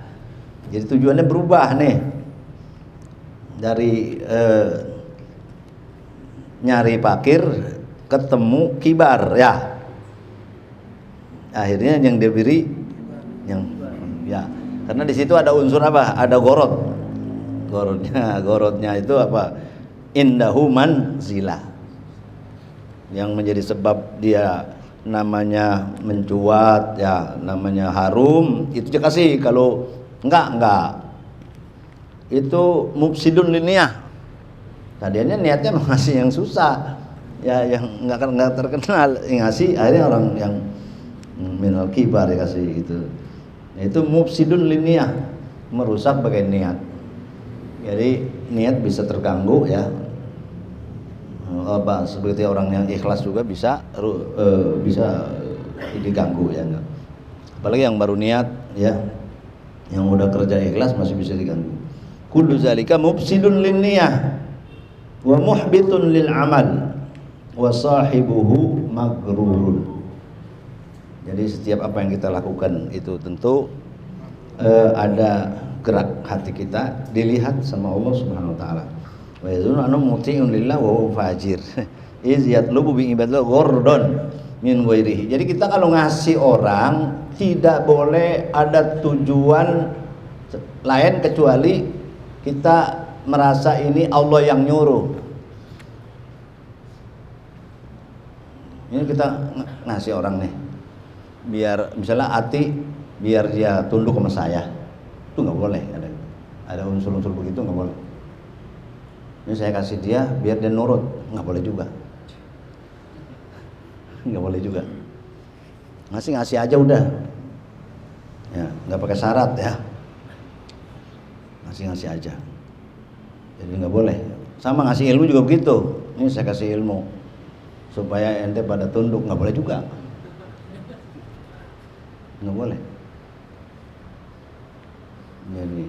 Jadi tujuannya berubah nih dari nyari fakir ketemu kibar ya. Akhirnya yang dia beri yang ya. Karena di situ ada unsur apa? Ada gorot. Gorotnya itu apa? Indahu manzilah. Yang menjadi sebab dia namanya mencuat ya, namanya harum, itu dia kasih. Kalau enggak itu mufsidun liniyah. Tadinya niatnya mau ngasih yang susah ya, yang enggak terkenal, yang ngasih akhirnya orang yang minal kibar dikasih gitu. Itu mufsidun liniyah, merusak bagai niat. Jadi niat bisa terganggu ya. Seperti orang yang ikhlas juga bisa diganggu ya. Apalagi yang baru niat ya, yang udah kerja ikhlas masih bisa diganggu. Kullu zalika mufsidun linniyah wa muhbitun lil amal wa sahibuhu maghrurun. Jadi setiap apa yang kita lakukan itu tentu ada gerak hati kita dilihat sama Allah Subhanahu wa taala. Wa yazunnu annahu muti'un lillah wa huwa fajir. Iz yatlubu bi ibadillah ghordon min ghairihi. Jadi kita kalau ngasih orang tidak boleh ada tujuan lain kecuali kita merasa ini Allah yang nyuruh. Ini kita ngasih orang nih, biar misalnya Ati biar dia tunduk sama saya, itu nggak boleh. Ada unsur-unsur begitu nggak boleh. Ini saya kasih dia biar dia nurut, nggak boleh juga. Nggak boleh juga. Ngasih aja udah. Ya, nggak pakai syarat ya. Ngasih aja. Jadi nggak boleh. Sama ngasih ilmu juga begitu. Ini saya kasih ilmu supaya ente pada tunduk, nggak boleh juga. Nggak boleh. Jadi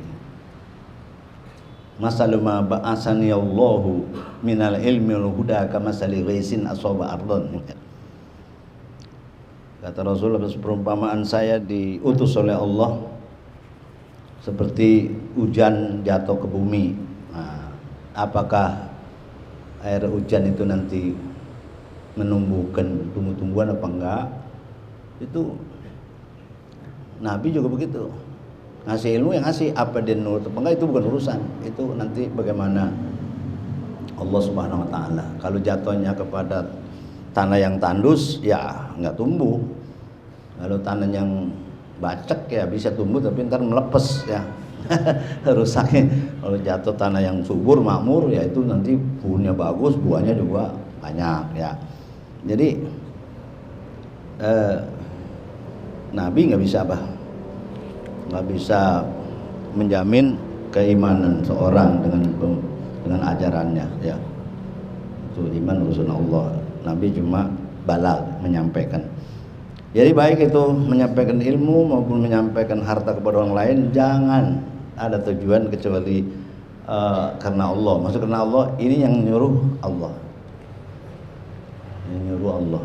masalu ma ba'asani Allahu minal ilmi wal huda kamasali ghaisin asaba ardon. Kata Rasulullah, perumpamaan saya diutus oleh Allah seperti hujan jatuh ke bumi. Nah, apakah air hujan itu nanti menumbuhkan tumbuh-tumbuhan apa enggak? Itu Nabi juga begitu. Ngasih ilmu yang ngasih, apa dia nurut apa enggak itu bukan urusan. Itu nanti bagaimana Allah Subhanahu wa taala. Kalau jatuhnya kepada tanah yang tandus ya enggak tumbuh. Kalau tanah yang bacek ya bisa tumbuh tapi ntar melepes ya. Rusaknya. Kalau jatuh tanah yang subur makmur ya itu nanti pohonnya bagus, buahnya juga banyak ya. Jadi Nabi nggak bisa nggak bisa menjamin keimanan seorang dengan ajarannya ya. Itu iman urusan Allah. Nabi cuma balag menyampaikan. Jadi baik itu menyampaikan ilmu maupun menyampaikan harta kepada orang lain jangan ada tujuan kecuali karena Allah. Maksud karena Allah ini yang nyuruh Allah. Yang nyuruh Allah.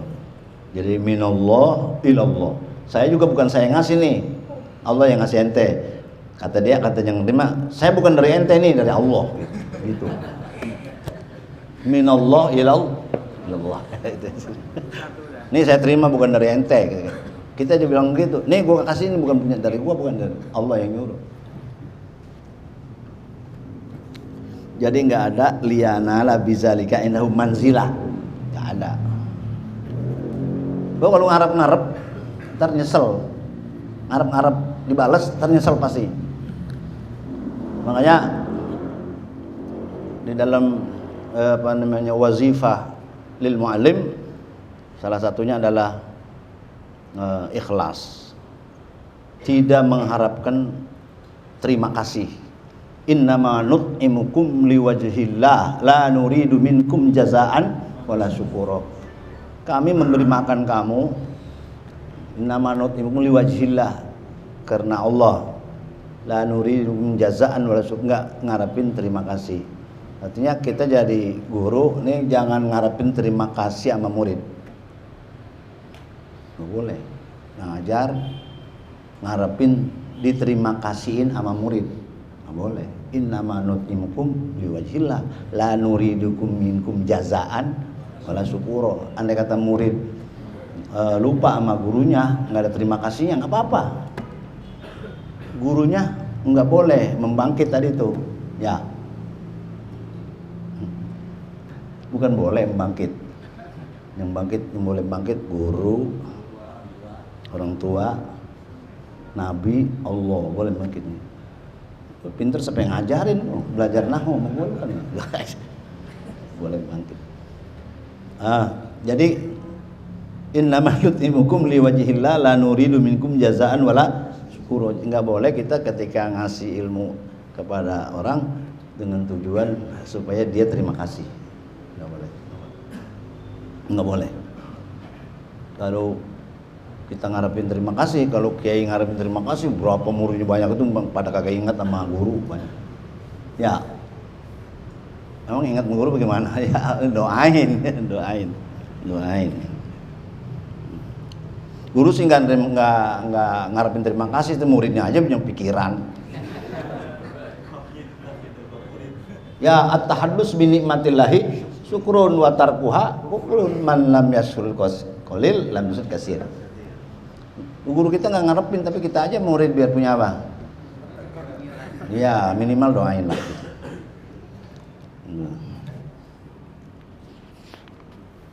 Jadi minallah ilallah. Saya juga bukan saya yang ngasih nih, Allah yang ngasih ente. Kata dia, kata yang terima, saya bukan dari ente nih, dari Allah. Gitu. Minallah ilallah. Nih saya terima bukan dari ente. Kita dia bilang gitu. Nih gua kasih ini bukan punya dari gua, bukan dari Allah yang nyuruh. Jadi nggak ada liana la bizalika innahu manzilah, nggak ada. Gua kalau ngarep-ngarep, ntar nyesel. Ngarep-ngarep dibalas, ntar nyesel pasti. Makanya di dalam wazifah lil mu'allim, salah satunya adalah ikhlas, tidak mengharapkan terima kasih. Innama nut'imukum liwajhillah la nuridu minkum jazaan wala syukura. Kami memberi makan kamu, innama nut'imukum liwajhillah, karena Allah, la nuridu minkum jazaan wala syukura, enggak ngarepin terima kasih. Artinya kita jadi guru nih jangan ngarepin terima kasih sama murid. Nggak boleh ngajar ngarepin diterima kasihin sama murid, nggak boleh. Innama nut'imukum liwajhillah la nuridukum minkum jazaan wala syukura. Andai kata murid lupa sama gurunya, nggak ada terima kasihnya, nggak apa-apa. Gurunya nggak boleh membangkit tadi tuh, ya. Bukan boleh membangkit. Yang boleh bangkit guru, orang tua, nabi, Allah boleh bangkit. Pinter siapa yang ngajarin? Belajar nahwu boleh kan? Boleh bangkit. Jadi innama nut'imukum liwajhillah la nuridu minkum jazaan wala syukura. Enggak boleh kita ketika ngasih ilmu kepada orang dengan tujuan supaya dia terima kasih. Enggak boleh. Kalau kita ngarepin terima kasih, kalau kiai ngarepin terima kasih, berapa muridnya banyak itu pada kagak ingat sama guru banyak. Ya, emang ingat sama guru bagaimana? Ya doain. Guru sih nggak ngarepin terima kasih, itu muridnya aja punya pikiran. Ya at-tahaddus bi nikmatillahi syukrun wa tarkuha kufrun, man lam yashkurul qalil lam yashkur katsir. Guru kita nggak ngarepin, tapi kita aja murid biar punya apa? Ya minimal doain lah.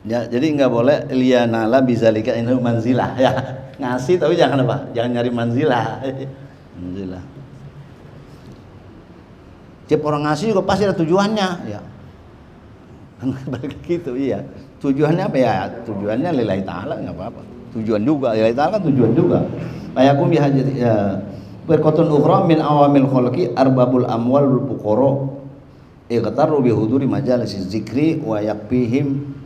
Ya, jadi nggak boleh lianala bizalika innahu manzilah, ya. Ngasih tapi jangan apa? Jangan nyari manzilah. Manzilah. Tiap orang ngasih juga pasti ada tujuannya, ya. Begitu, iya. Tujuannya apa ya? Tujuannya lillahi ta'ala, nggak apa-apa. Tujuan juga, lillahi ta'ala kan tujuan juga. Ayakum bihajati ya. Berkotun ukhra min awamil khalqi arbabul amwal wal fuqara iqtaru bihuduri majalisiz zikri wa yakfihim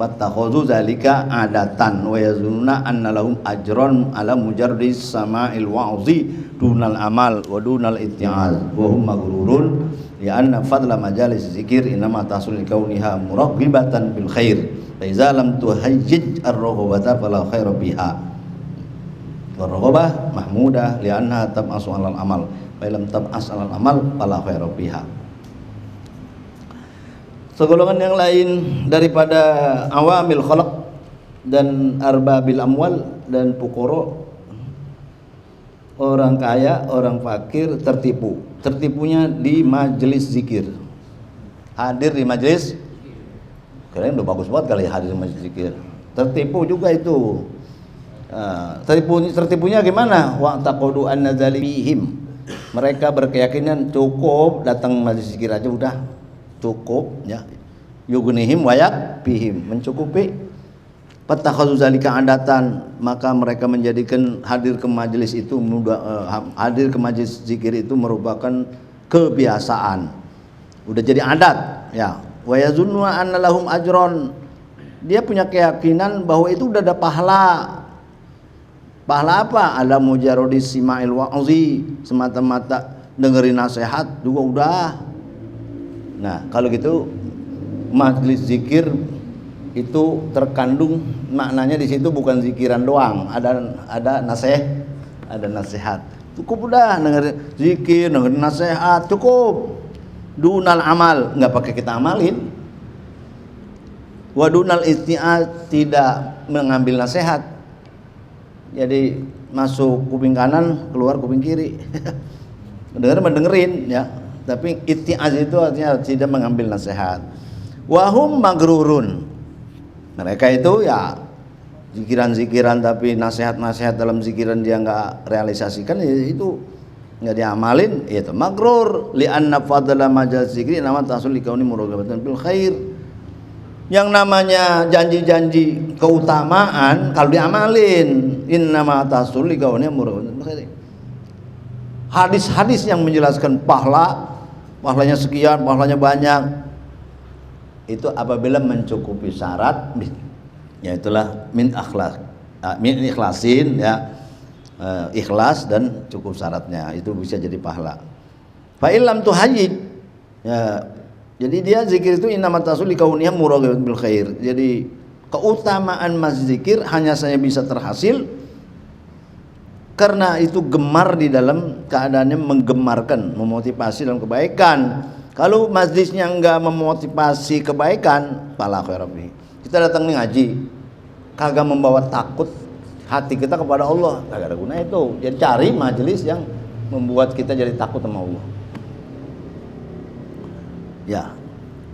fattakhadhu zalika adatan wa yazunna anna lahum ajran ala mujarris sama'il wa'zi dunal amal wa dunal itti'az wa hum maghrurun ya anna fadla majalis zikir inama tahsul kauniha muraghibatan bil khair fa iza lam tuhajjij ar-raghabata fala khaira biha wa raghabah mahmudah li anna tab'asu 'alal amal fa lam tab'as 'alal amal fala khaira biha. Segolongan yang lain daripada awamil khalaq dan arbabil amwal dan fuqara, orang kaya, orang fakir tertipu. Tertipunya di majelis zikir. Hadir di majelis, kalian udah bagus banget kali hadir di majelis zikir. Tertipu juga itu. Tertipunya gimana? Wa taqadu anna zalihim. Mereka berkeyakinan cukup datang majelis zikir aja udah cukup, ya. Yugnihim wayak bihim, mencukupi. Fattakhadhu zalika adatan, maka mereka menjadikan hadir ke majelis itu hadir ke majelis zikir itu merupakan kebiasaan. Udah jadi adat, ya. Wa yazunnu anna lahum ajron. Dia punya keyakinan bahwa itu udah ada pahala. Pahala apa? Ala mujarradis sima'il wa'zi, semata-mata dengerin nasihat juga udah. Nah, kalau gitu majelis zikir itu terkandung maknanya di situ bukan zikiran doang, ada nasihat. Cukup udah dengerin zikir, dengerin nasihat, cukup. Dunal amal, nggak pakai kita amalin. Wa dunal isti'ad, tidak mengambil nasihat. Jadi masuk kuping kanan, keluar kuping kiri. Mendengerin ya, tapi isti'az itu artinya tidak mengambil nasihat. Wahum magrurun, mereka itu ya zikiran-zikiran tapi nasihat-nasihat dalam zikiran dia nggak realisasikan, ya itu nggak diamalin, itu magrur. Li'anna fadla majaz zikri nama tasul likauni muragabatan bil khair. Yang namanya janji-janji keutamaan kalau diamalin, innama tasul likauni muragabatan bil khair. Hadis-hadis yang menjelaskan pahalanya sekian, pahalanya banyak, itu apabila mencukupi syarat, ya itulah min ikhlasin ya, ikhlas dan cukup syaratnya, itu bisa jadi pahala. Fa illam tuhayyid ya, jadi dia zikir itu innamat tasul likauniha muraghabatun bil khair. Jadi keutamaan mas zikir hanya saja bisa terhasil karena itu gemar di dalam keadaannya menggemarkan, memotivasi dalam kebaikan. Kalau majlisnya enggak memotivasi kebaikan, fala khaira fihi. Kita datang nih ngaji, kagak membawa takut hati kita kepada Allah, kagak ada guna itu. Jadi cari majelis yang membuat kita jadi takut sama Allah. Ya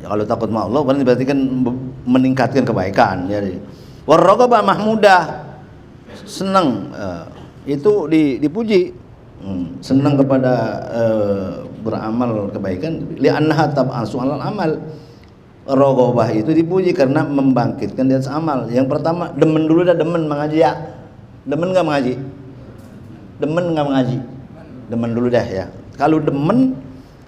kalau takut sama Allah berarti kan meningkatkan kebaikan. Jadi warraghabah mahmudah, senang, itu dipuji, senang kepada beramal kebaikan. Li'annaha tab'asu 'alal amal. Raghabah itu dipuji karena membangkitkan di atas amal. Yang pertama, demen dulu dah, demen mengaji ya. Demen enggak mengaji? Demen enggak mengaji? Demen dulu dah ya. Kalau demen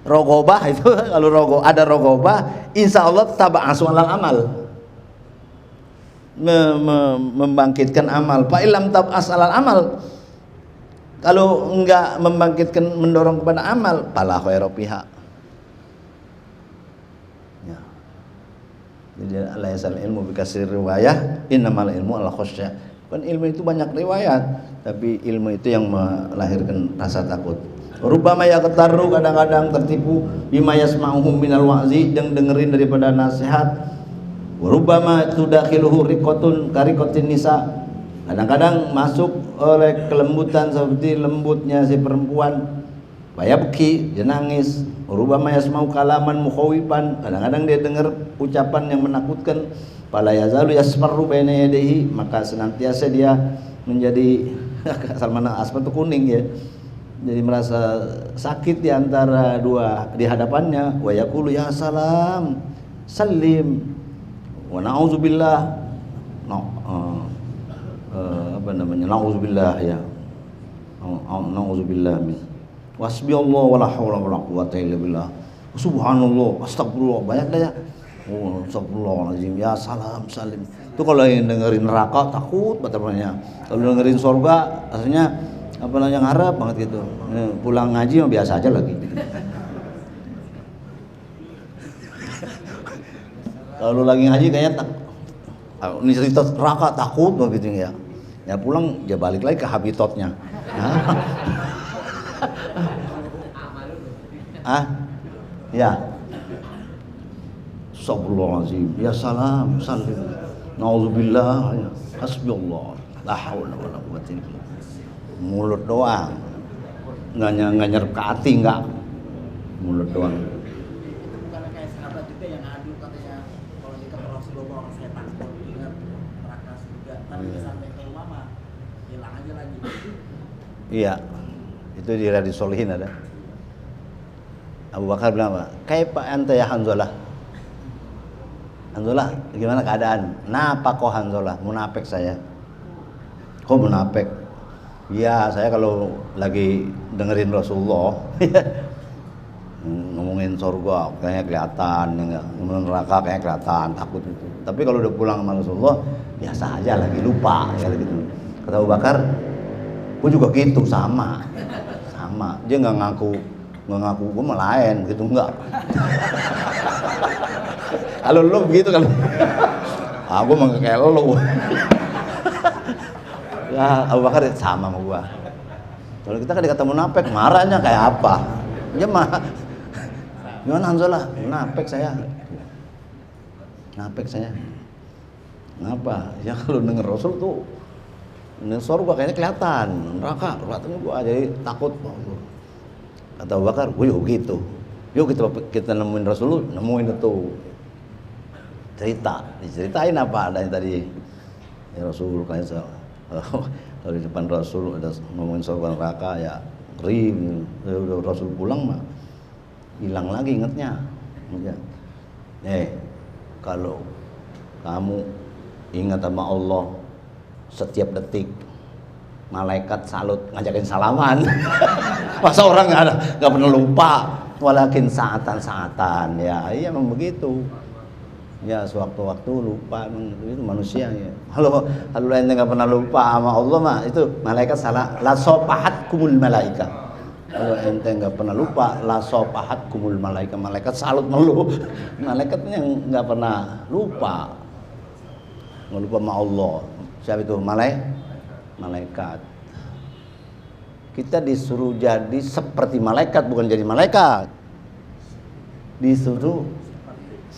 raghabah itu kalau ada raghabah, insyaallah tab'asu 'alal amal. Membangkitkan amal. Fa illam tab'as 'alal amal, kalau enggak membangkitkan, mendorong kepada amal, fala khaira fiha. Ya. Jadi la yasal ilmu bi kasri riwayah, innamal ilmu ala khasyah. Kan ilmu itu banyak riwayat, tapi ilmu itu yang melahirkan rasa takut. Rubbama yaqtaru, kadang-kadang tertipu bima yasma'uhum minal wa'zi, yang dengerin daripada nasihat. Rubbama tudakhiluhu riqatun kariqatin nisa, kadang-kadang masuk oleh kelembutan seperti lembutnya si perempuan. Bayabki, dia nangis. Rubama yasmau kalaman mukhawifan, kadang-kadang dia dengar ucapan yang menakutkan. Fala yazalu yasmarru baina yadayhi, maka senantiasa dia menjadi salmana asfar itu kuning ya. Jadi merasa sakit di antara dua di hadapannya. Wa yaqulu ya salam salim wa na'udzubillah. Na'udzubillah ya. Na'udzubillah min. Wasbiyallah wala haula wala quwwata illa billah. Subhanallah, astagfirullah, banyak dah ya. Oh, astagfirullahalazim, ya salam salim. Itu kalau yang dengerin neraka takut betapanya. Kalau dengerin surga rasanya apa namanya ngarep banget gitu. Pulang ngaji mah biasa aja lagi. Kalau lagi ngaji kayaknya ini cerita neraka takut begitu ya. Ya pulang dia balik lagi ke habitatnya. Ya. Astagfirullahaladzim, ya salam salim, na'udzubillah, ya hasbiyallah, la haula wala quwwata illa billah. Mulut doang, nggak nyerap ke hati, nggak, mulut doang. Bukan kayak sahabat juga yang adu katanya kalau dekat Rasulullah saya takut ingat neraka surga, tapi sampai ke rumah mah hilang aja lagi. Iya, itu di Riyadhus Shalihin ada. Abu Bakar bilang apa? Kaifa anta ya Hanzalah? Hanzalah, gimana keadaan? Napa kok Hanzalah? Munafik saya. Kok munafik? Ya, saya kalau lagi dengerin Rasulullah ngomongin surga kayaknya kelihatan, ngomongin neraka kayaknya kelihatan, takut itu. Tapi kalau udah pulang sama Rasulullah, biasa aja, lagi lupa kayak gitu. Kata Abu Bakar, gue juga gitu, sama. Dia nggak ngaku gue mah lain gitu, enggak. Kalau lo begitu kan Aku mah kayak lu. Ya Abu Bakar sama sama gua. Kalau kita kan dikata munafik, marahnya kayak apa? Dia mah gimana Hanzalah? Munafik saya. Munafik saya. Kenapa? Ya kalau denger Rasul tuh denger surga kayaknya kelihatan, neraka gua jadi takut. Kata Abu Bakar, "Yuk gitu. Yuk kita nemuin Rasul, nemuin itu." Diceritain apa adanya tadi. Ya Rasul kayak kalau di depan Rasul ada ngomongin surga neraka ya kering. Udah Rasul pulang mah hilang lagi ingetnya. Kalau kamu ingat sama Allah setiap detik, malaikat salut ngajakin salaman. Masa orang nggak pernah lupa. Walakin saatan ya, iya memang begitu. Ya sewaktu-waktu lupa, itu manusia ya. Kalau ente nggak pernah lupa sama Allah mah itu malaikat salah. La sopahat kumul malaika. Kalau ente nggak pernah lupa, la sopahat kumul malaika. Malaikat salut melu. Malaikatnya nggak pernah lupa. Nggak lupa sama Allah. Siapa itu? Malaikat. Kita disuruh jadi seperti malaikat, bukan jadi malaikat. Disuruh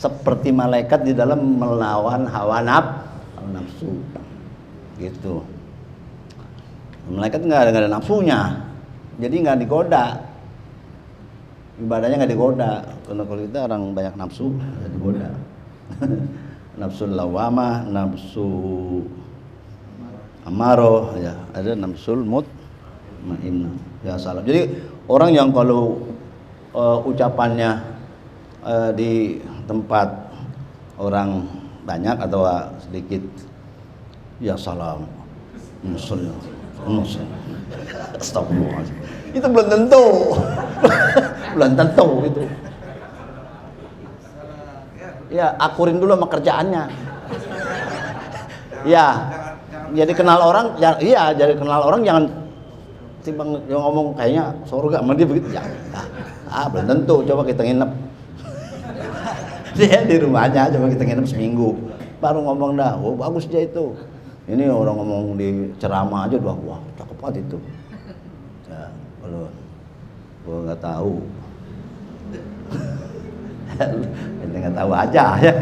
seperti malaikat di dalam melawan hawa nafsu. Gitu. Malaikat nggak ada nafsunya, jadi nggak digoda. Ibadahnya nggak digoda. Karena kalau kita orang banyak nafsu, nggak digoda. Nafsu lawamah, nafsu amaroh, ya ada nafsul mutmainnah. Ya salam. Jadi orang yang kalau ucapannya di tempat orang banyak atau sedikit, ya salam, muslim, astagfirullahaladzim. Itu belum tentu, belum tentu itu. Ya akurin dulu sama kerjaannya. Ya, jadi kenal orang, ya, jadi kenal orang jangan timbang yang ngomong kayaknya surga sama dia begitu ya. Belum tentu, coba kita nginep. Dia di rumahnya coba kita nginep seminggu baru ngomong dah, oh bagus dia itu. Ini orang ngomong di ceramah aja udah wah cakep banget itu. Ya, kalau gua nggak tahu, ente nggak tahu aja ya.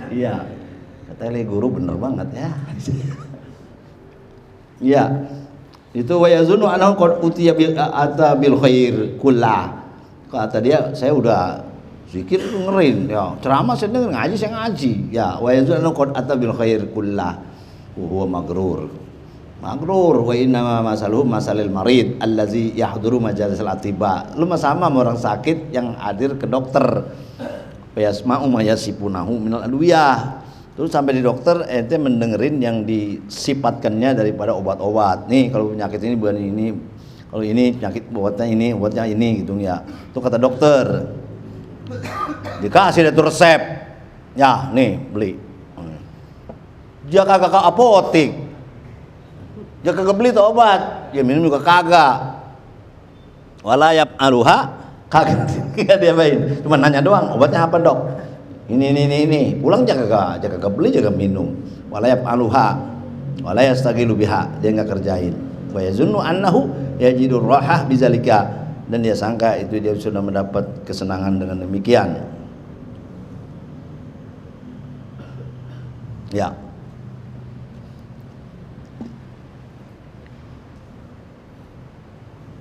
Iya, katanya guru bener banget ya. Iya, itu wa yazunnu annahu qad utiya bil khair kullah. Kata dia, saya udah zikir dengerin, ya ceramah saya denger, ngaji saya ngaji, ya wa yazunnu qad atabil khair kullah huwa magrur wa inna masaluhu masalil marid allazi yahduru majalisal atiba. Lu mah sama sama orang sakit yang hadir ke dokter, yasma'u ma yasipunahu minal adwiyah. Terus sampai di dokter ente mendengerin yang disifatkannya daripada obat-obat. Nih kalau penyakit ini bukan ini, kalau ini penyakit obatnya ini gitu ya. Itu kata dokter. Dikasih itu resep, ya nih beli. Dia kagak ke apotik, dia kagak beli tuh obat, dia minum juga kagak. Walayap aluha kagak dia main, cuma nanya doang obatnya apa dok? Ini, pulang jaga beli jaga minum. Walayap aluha, walayastagilu biha, dia nggak kerjain. Wa yazunnu annahu yajidur rahah bizalika. Dan dia sangka itu dia sudah mendapat kesenangan dengan demikian. Ya.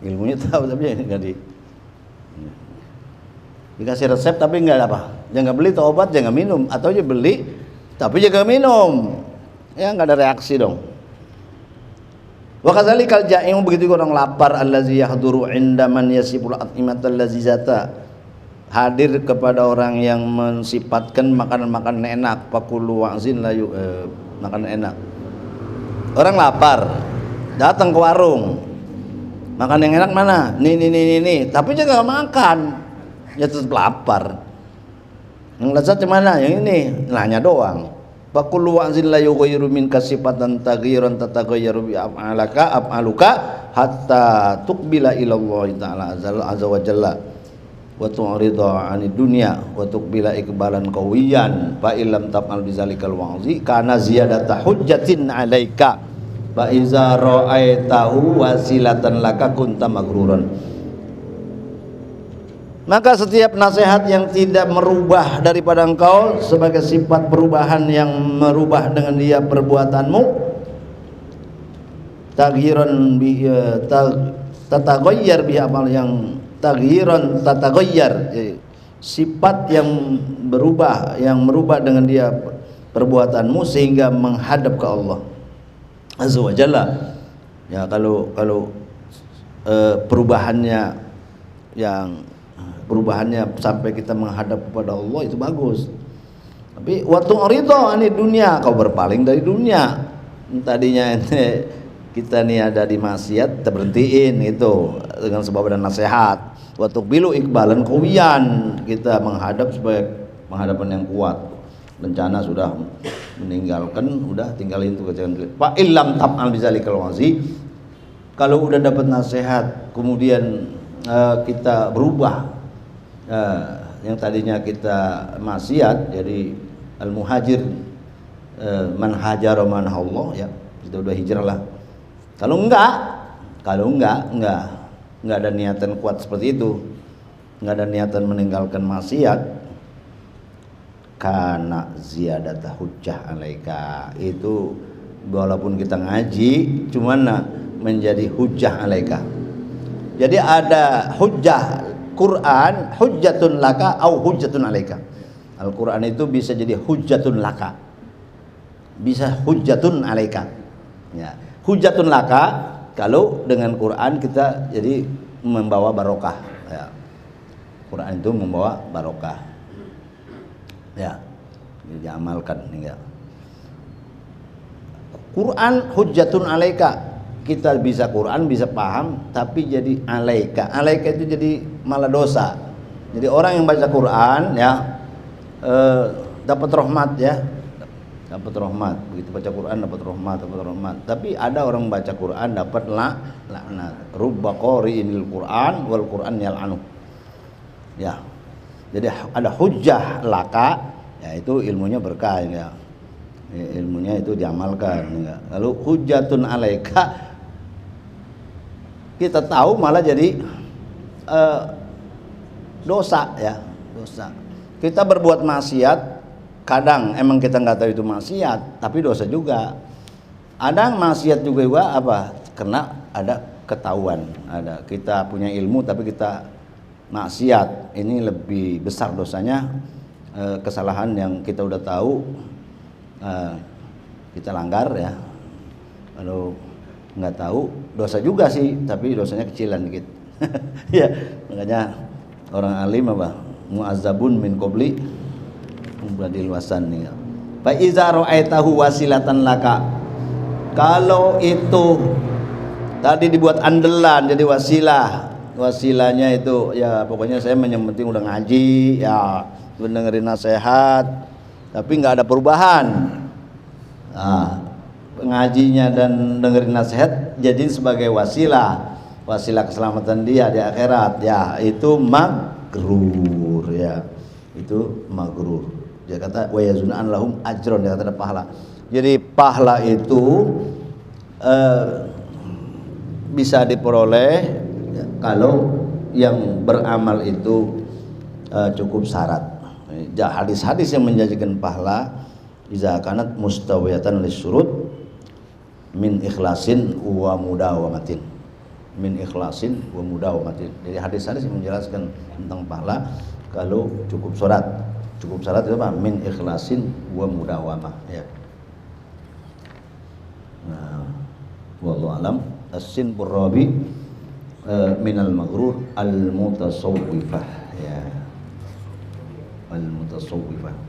Ilmunya tahu tapi enggak dikasih resep tapi enggak apa. Jangan beli tuh obat, jangan minum, atau aja beli tapi jangan minum. Ya enggak ada reaksi dong. Wa kadzalikal ja'i'u, begitu orang lapar, allazi yahduru 'inda man yasiful at'imatal lazizata, hadir kepada orang yang mensifatkan makanan-makanan enak, fakulu wa'zin la makanan enak. Orang lapar, datang ke warung. Makan yang enak mana? Nih, tapi dia enggak makan. Ya tetap lapar. Yang lezat mana? Yang ini, nanya doang. Fakulu wa'zin la yughayyiru min kasifatan taghyiran tataghayyaru bi af'aluka hatta tuqbila ila Allah ta'ala azza wa jalla. wa tu'rida 'anid dunya wa tuqbila iqbalan qawiyan fa illam taf'al bizalikal wa'zi kana ziyadata hujjatin 'alaika fa iza ra'aitahu wasilatan laka kunta magruran. Maka setiap nasihat yang tidak merubah daripada engkau sebagai sifat perubahan yang merubah dengan dia perbuatanmu, taghyiran bi tataghayyar bi amal yang taghyiran tataghayyar, sifat yang berubah, yang merubah dengan dia perbuatanmu sehingga menghadap ke Allah Azza wa Jalla. Ya, kalau perubahannya sampai kita menghadap kepada Allah itu bagus. Tapi waktu ridho ani dunia, kau berpaling dari dunia. Tadinya kita nih ada di maksiat, kita berhentiin itu dengan sebab dan nasihat. Waktu bilu iqbalan qawiyan, kita menghadap sebagai penghadapan yang kuat. Rencana sudah meninggalkan, udah tinggalin itu kejadian. Fa illam tab'al bizalikal wazi, kalau udah dapat nasihat kemudian kita berubah, yang tadinya kita maksiat jadi al-muhajir, man hajara man Allah, ya kita udah hijrah lah. Kalau enggak ada niatan kuat seperti itu, enggak ada niatan meninggalkan maksiat, karena ziyadata hujjah alaika, itu walaupun kita ngaji cuman menjadi hujjah alaika. Jadi ada hujjah Quran, hujjatun laka au hujjatun alaika. Al-Quran itu bisa jadi hujjatun laka, bisa hujjatun alaika, ya. Hujjatun laka kalau dengan Quran kita jadi membawa barokah, ya. Quran itu membawa barokah, ya, diamalkan ya. Quran hujjatun alaika, kita bisa Quran, bisa paham, tapi jadi alaika. Alaika itu jadi malah dosa. Jadi orang yang baca Quran ya dapat rahmat, ya, dapat rahmat. Begitu baca Quran dapat rahmat. Tapi ada orang baca Quran dapat laknat. Rubba qari'inil Quran wal Quran yal'anu. Ya. Jadi ada hujjah laka, ya itu ilmunya berkah, ya. Ilmunya itu diamalkan, ya. Lalu hujjatun alaika kita tahu malah jadi dosa, ya, dosa. Kita berbuat maksiat, kadang emang kita nggak tahu itu maksiat, tapi dosa juga. Ada maksiat juga apa? Karena ada ketahuan, ada kita punya ilmu tapi kita maksiat, ini lebih besar dosanya. Kesalahan yang kita udah tahu kita langgar, ya. Kalau nggak tahu dosa juga sih, tapi dosanya kecilan dikit. Ya, makanya orang alim apa? Mu'azzabun min qabli ubadil wasan nih. Fa iza ra'aitahu wasilatan laka. Kalau itu tadi dibuat andalan jadi wasilah. Wasilahnya itu ya pokoknya saya yang penting udah ngaji, ya, dengerin nasihat, tapi nggak ada perubahan. Nah, ngajinya dan dengerin nasihat jadi sebagai wasilah keselamatan dia di akhirat, ya, itu magrur, ya, itu magrur. Dia kata wa yazunna lahum ajron, dia kata ada pahala. Jadi pahala itu bisa diperoleh ya, kalau yang beramal itu cukup syarat. Hadis-hadis yang menjanjikan pahala iza kanat mustawiyatan lisyurut min ikhlasin wa mudawamatin, min ikhlasin wa mudawamatin. Jadi hadis-hadis yang menjelaskan tentang pahala kalau cukup syarat. Cukup syarat itu apa? Min ikhlasin wa mudawamah, ya. Nah, wallahu alam. As-sin purrabi minal maghrur al-mutasawwifah, ya. Al-mutasawwifah.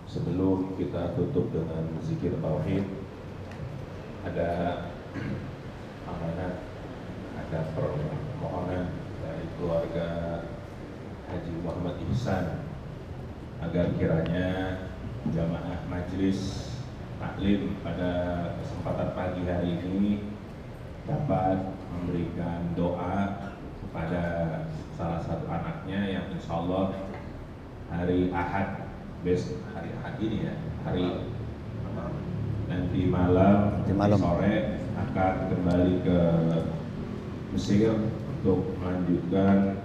Sebelum kita tutup dengan zikir tauhid, ada amanat ada permohonan dari keluarga Haji Muhammad Ihsan agar kiranya jamaah majelis taklim pada kesempatan pagi hari ini dapat memberikan doa kepada salah satu anaknya yang insya Allah hari Ahad hari Ahad ini ya, hari nanti malam, sore akan kembali ke Mesir untuk melanjutkan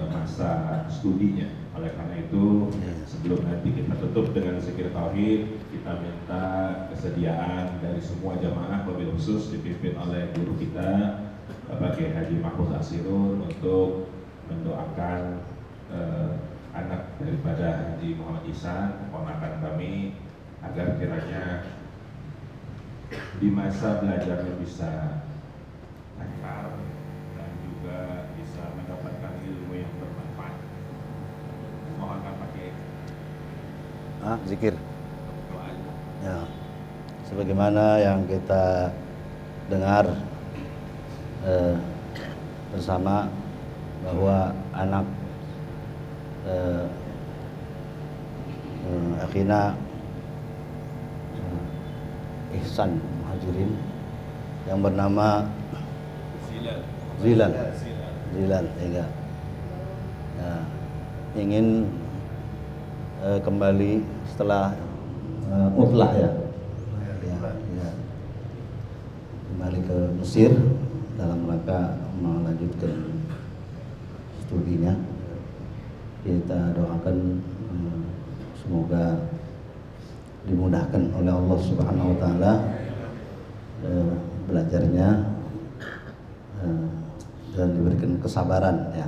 masa studinya. Oleh karena itu, sebelum nanti kita tutup dengan zikir tauhid, kita minta kesediaan dari semua jamaah, wabil khusus dipimpin oleh guru kita Bapak Kiai Haji Mahfuz Asirun untuk mendoakan anak daripada Haji Muhammad Ihsan, keponakan kami, agar kiranya di masa belajarnya bisa lancar dan juga bisa mendapatkan ilmu yang bermanfaat. Mohon Pak Kiai. Zikir. Doa. Ya. Sebagaimana yang kita dengar bersama bahwa anak akhina Ihsan Muhajirin yang bernama Zilan ya. Ingin kembali setelah utlah ya, kembali ke Mesir dalam rangka melanjutkan studinya. Kita doakan semoga dimudahkan oleh Allah Subhanahu wa taala belajarnya dan diberikan kesabaran ya,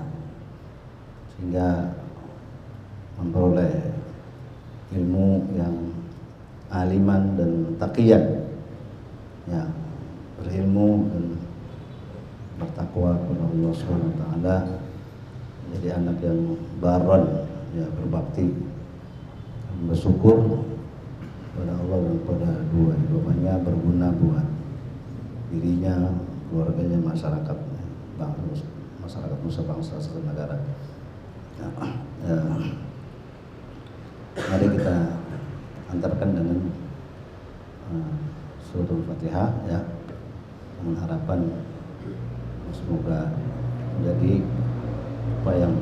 sehingga memperoleh ilmu yang aliman dan taqiyan ya, berilmu dan bertakwa kepada Allah Subhanahu wa taala, menjadi anak yang baron ya, berbakti, bersyukur kepada Allah dan kepada dua bapaknya, berguna buat dirinya, keluarganya, masyarakat nusa bangsa serta negara. Mari kita antarkan dengan suratul Fatihah ya, dengan harapan semoga menjadi apa yang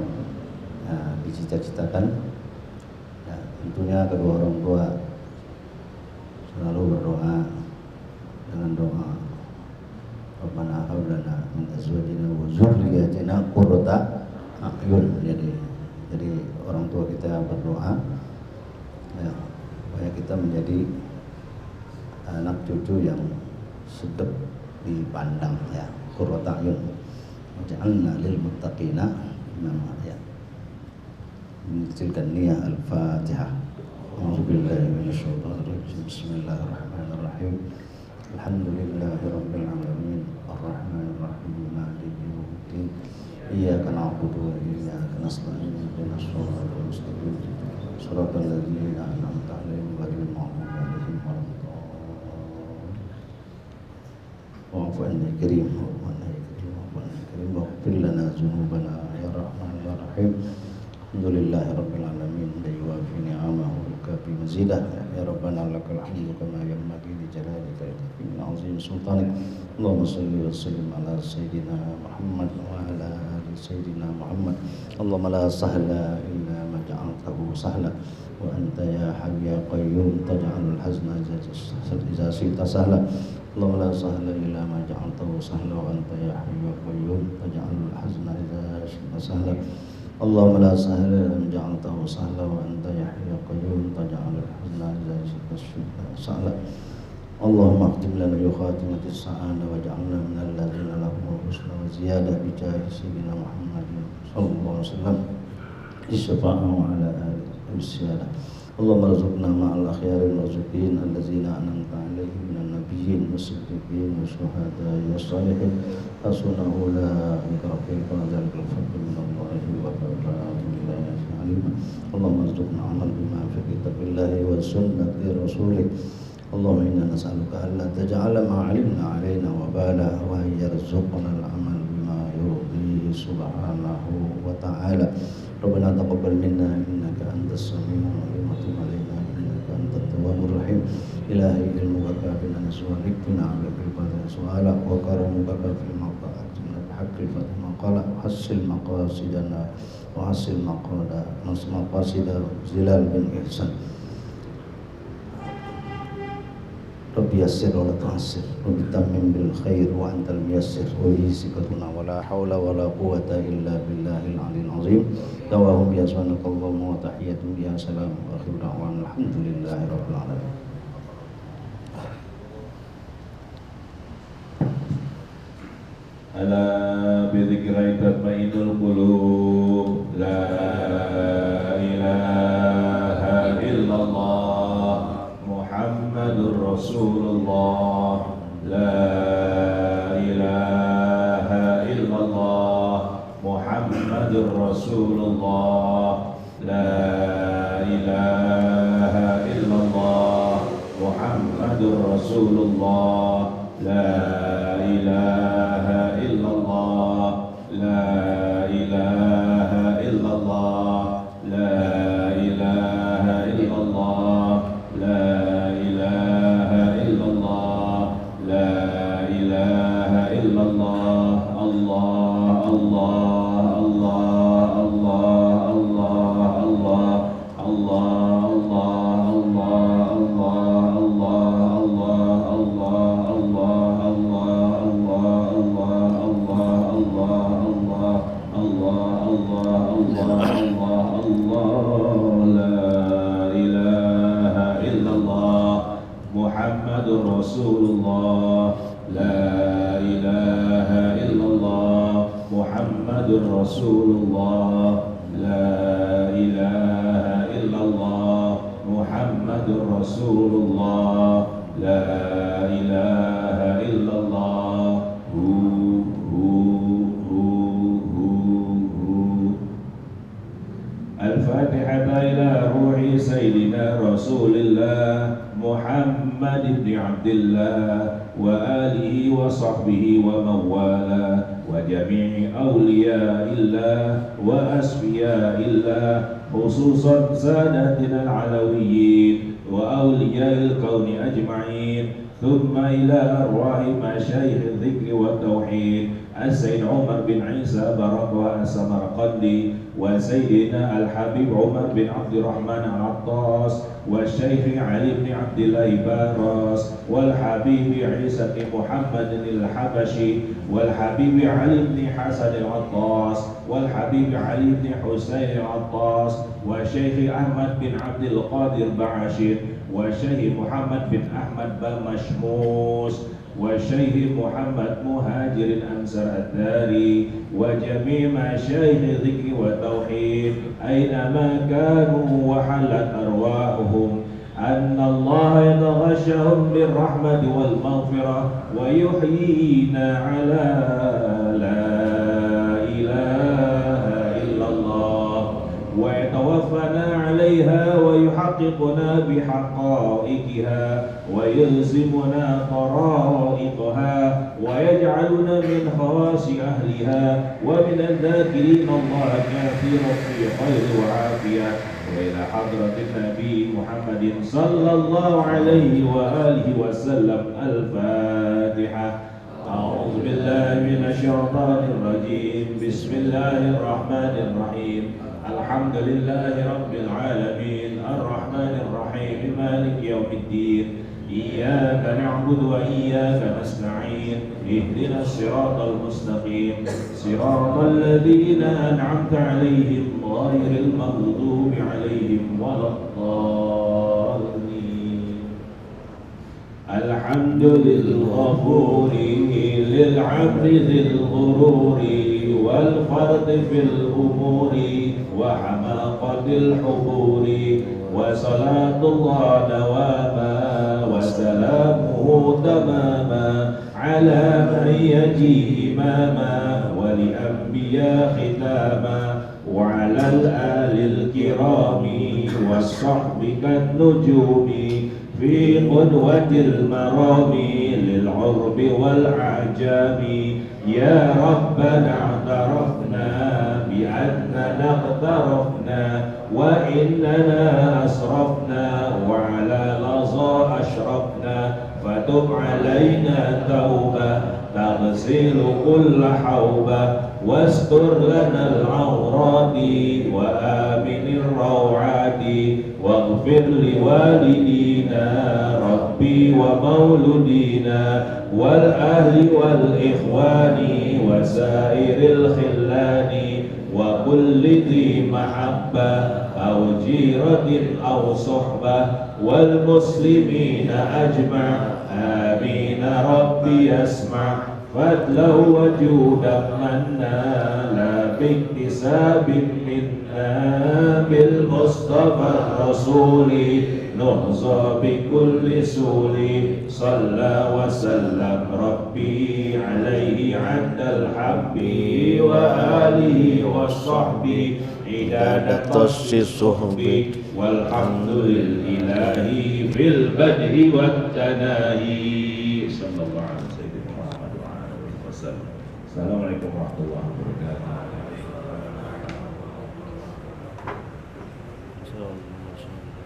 dicita-citakan ya. Tentunya kedua orang tua selalu berdoa dengan doa Rabbana hab lana min azwajina wa dzurriyyatina qurrata a'yun. Jadi orang tua kita berdoa ya, supaya kita menjadi anak cucu yang sedap dipandang ya, qurrata a'yun. Waj'alna lil muttaqina imama ya. Mencilkan niat Al-Fatihah. A'udzubillahi minasyaitonir rajim. Bismillahirrahmanirrahim. Alhamdulillahirabbil alamin. Arrahmanir rahim. Maliki yaumiddin. Iyyaka na'budu wa iyyaka nasta'in. Ihdinas siratal mustaqim. Shiratal ladzina an'amta 'alaihim ghairil maghdubi 'alaihim waladdallin. Wa'fu 'anna ya karim. Wa'fu 'anna ya karim. Wa'fu 'anna ya karim. Waghfir lana dzunubana ya Rahman ya Rahim. Alhamdulillahirabbil alamin. Yuwafi ni'amahu wa yukafi mazidah. Ya Rabbana lakal hamdu kama yanbaghi li jalalika wa 'azimi sultanik. Allahumma shalli wa sallim ala sayyidina Muhammad wa ala ali sayyidina Muhammad. Allahumma la sahla illa ma ja'altahu sahla wa anta ya hayy ya qayyum taj'alul hazna idza shi'ta sahla. Allahumma la sahla illa ma ja'altahu sahla wa anta ya hayy ya qayyum taj'alul hazna idza shi'ta sahla. Allahumma la sahla illa ma ja'altahu sahla wa anta ya hayy ya qayyum taj'alul hazna idza shi'ta sahla. Allahumma akhtim lana bi khatimati as-sa'adah waj'alna minal ladzina lahumul husna wa ziyadah bi jahi sayyidina Muhammadin sallallahu alaihi wasallam bisyafa'ah wa ala alihi wasyadah. Allahumma rzuqna ma'al akhyaril marzuqin alladzina an'amta 'alaihim minan nabiyyin was-siddiqin wasyuhada'i was-shalihin hasuna ulaika rafiqa. Dzalikal fadlu minallahi wa billahi alim. Allahumma rzuqna 'amal bima fi kitabillahi wa sunnati rasulih. اللهم إنا نسألك ألا تجعل ما علمنا علينا وبالا وأن يرزقنا العمل بما يرضيه سبحانه وتعالى. ربنا تقبل منا إنك أنت السميع العليم وتب علينا إنك أنت التواب الرحيم. إلهي علمك كافنا نسألك بنعمك الفاتح سؤالا وكرمك كافي المعطاء بحق الفاتح قال حسن مقاصدنا وحسن مقاصد زلال بن إحسان. Rabbi yassir wa la tu'assir Rabbi tammim bil khair wa antal muyassir wa bihi sikatuna wa la hawla wa la quwwata illa billahil aliyyil azim. Dawahum bi asmanakallahumma wa tahiyyatuhum ya salam wa akhiru da'wana alhamdulillahi rabbil alamin. Ala bi dzikri tatma'innul qulub. La ilaha illallah Muhammadur Rasulullah. La ilaha illallah Muhammadur Rasulullah. La ilaha illallah Muhammadur Rasulullah. La ilaha illallah. La ilaha illallah. La ilaha illallah. La ilaha illallah. La ilaha illallah. Allah Allah Allah Allah Allah Allah Allah Muhammadur Rasulullah. La ilaha illallah Muhammadur Rasulullah. La ilaha illallah Muhammadur Rasulullah. La ilaha illallah. Al-Fatihah ila ruhi Sayyidina Rasulillah Muhammad ibn Abdillah wa alihi wa sahbihi wa mawala wa jami'i awliya'illah wa asfiya'illah khususan sadatina al-alawiyyin wa awliya'il qawni ajma'in thumma ila arwahi masyayikh dhikri wa tauhid As-Sayyid Umar bin Isa Barakwa As-Samarqandi wa Sayyidina Al-Habib Umar bin Abdurrahman Al-Attas wa Syekh Ali bin Abdillah Baras wal Habib Isa bin Muhammad Al-Habashi wal Habib Ali bin Hasan Al-Attas wal Habib Ali bin Husain Al-Attas wa Syekh Ahmad bin Abdul Qadir Ba'ashir wa Syekh Muhammad bin Ahmad Bamashmus وشيخ محمد مهاجر أنصار الداري وجميع مشايخ ذكر وتوحيد أينما كانوا وحلت أرواحهم أن الله يتغشهم بالرحمة والمغفرة ويحيينا على لا إله إلا الله ويتوفنا عليها ويحققنا بحقائقها ويلزمنا طرائقها ويجعلنا من خواص أهلها ومن الذاكرين الله كثيرا في خير وعافية وإلى حضرة النبي محمد صلى الله عليه وآله وسلم الفاتحة. أعوذ بالله من الشيطان الرجيم بسم الله الرحمن الرحيم الحمد لله رب العالمين الرحمن الرحيم مالك يوم الدين إياك نعبد وإياك نستعين اهدنا الصراط المستقيم صراط الذين أنعمت عليهم غير المغضوب عليهم ولا الضالين. الحمد للغفور للعبد ذي الغرور والفرد في الأمور وحماقة الحضور وصلاة الله دواما وسلامه تماما على من يجي إماما ولأنبياء ختاما وعلى الآل الكرام والصحب كالنجوم في قدوة المرامي للعرب والأعجام. يا ربنا اعترفنا بأننا اقترفنا وإننا أسرفنا وعلى لظى أشرفنا، فتب علينا توبة تغسل كل حوبة، واستر لنا العورات وآمن الروعات، واغفر لوالدينا ربي ومولدينا والأهل والإخوان وسائر الخلان وكل ذي محبة أو جيرة أو صحبة والمسلمين أجمع. آمين ربي يسمع فضله وجودا منا لا باكتساب منا، بالمصطفى الرسول نهضى بكل سول. صلى وسلم ربي عليه عند الحب وآله والصحب عداد طش الصحب، والحمد لله في البدء والتناهي. صلى الله عليه وسلم. Assalamualaikum warahmatullahi wabarakatuh.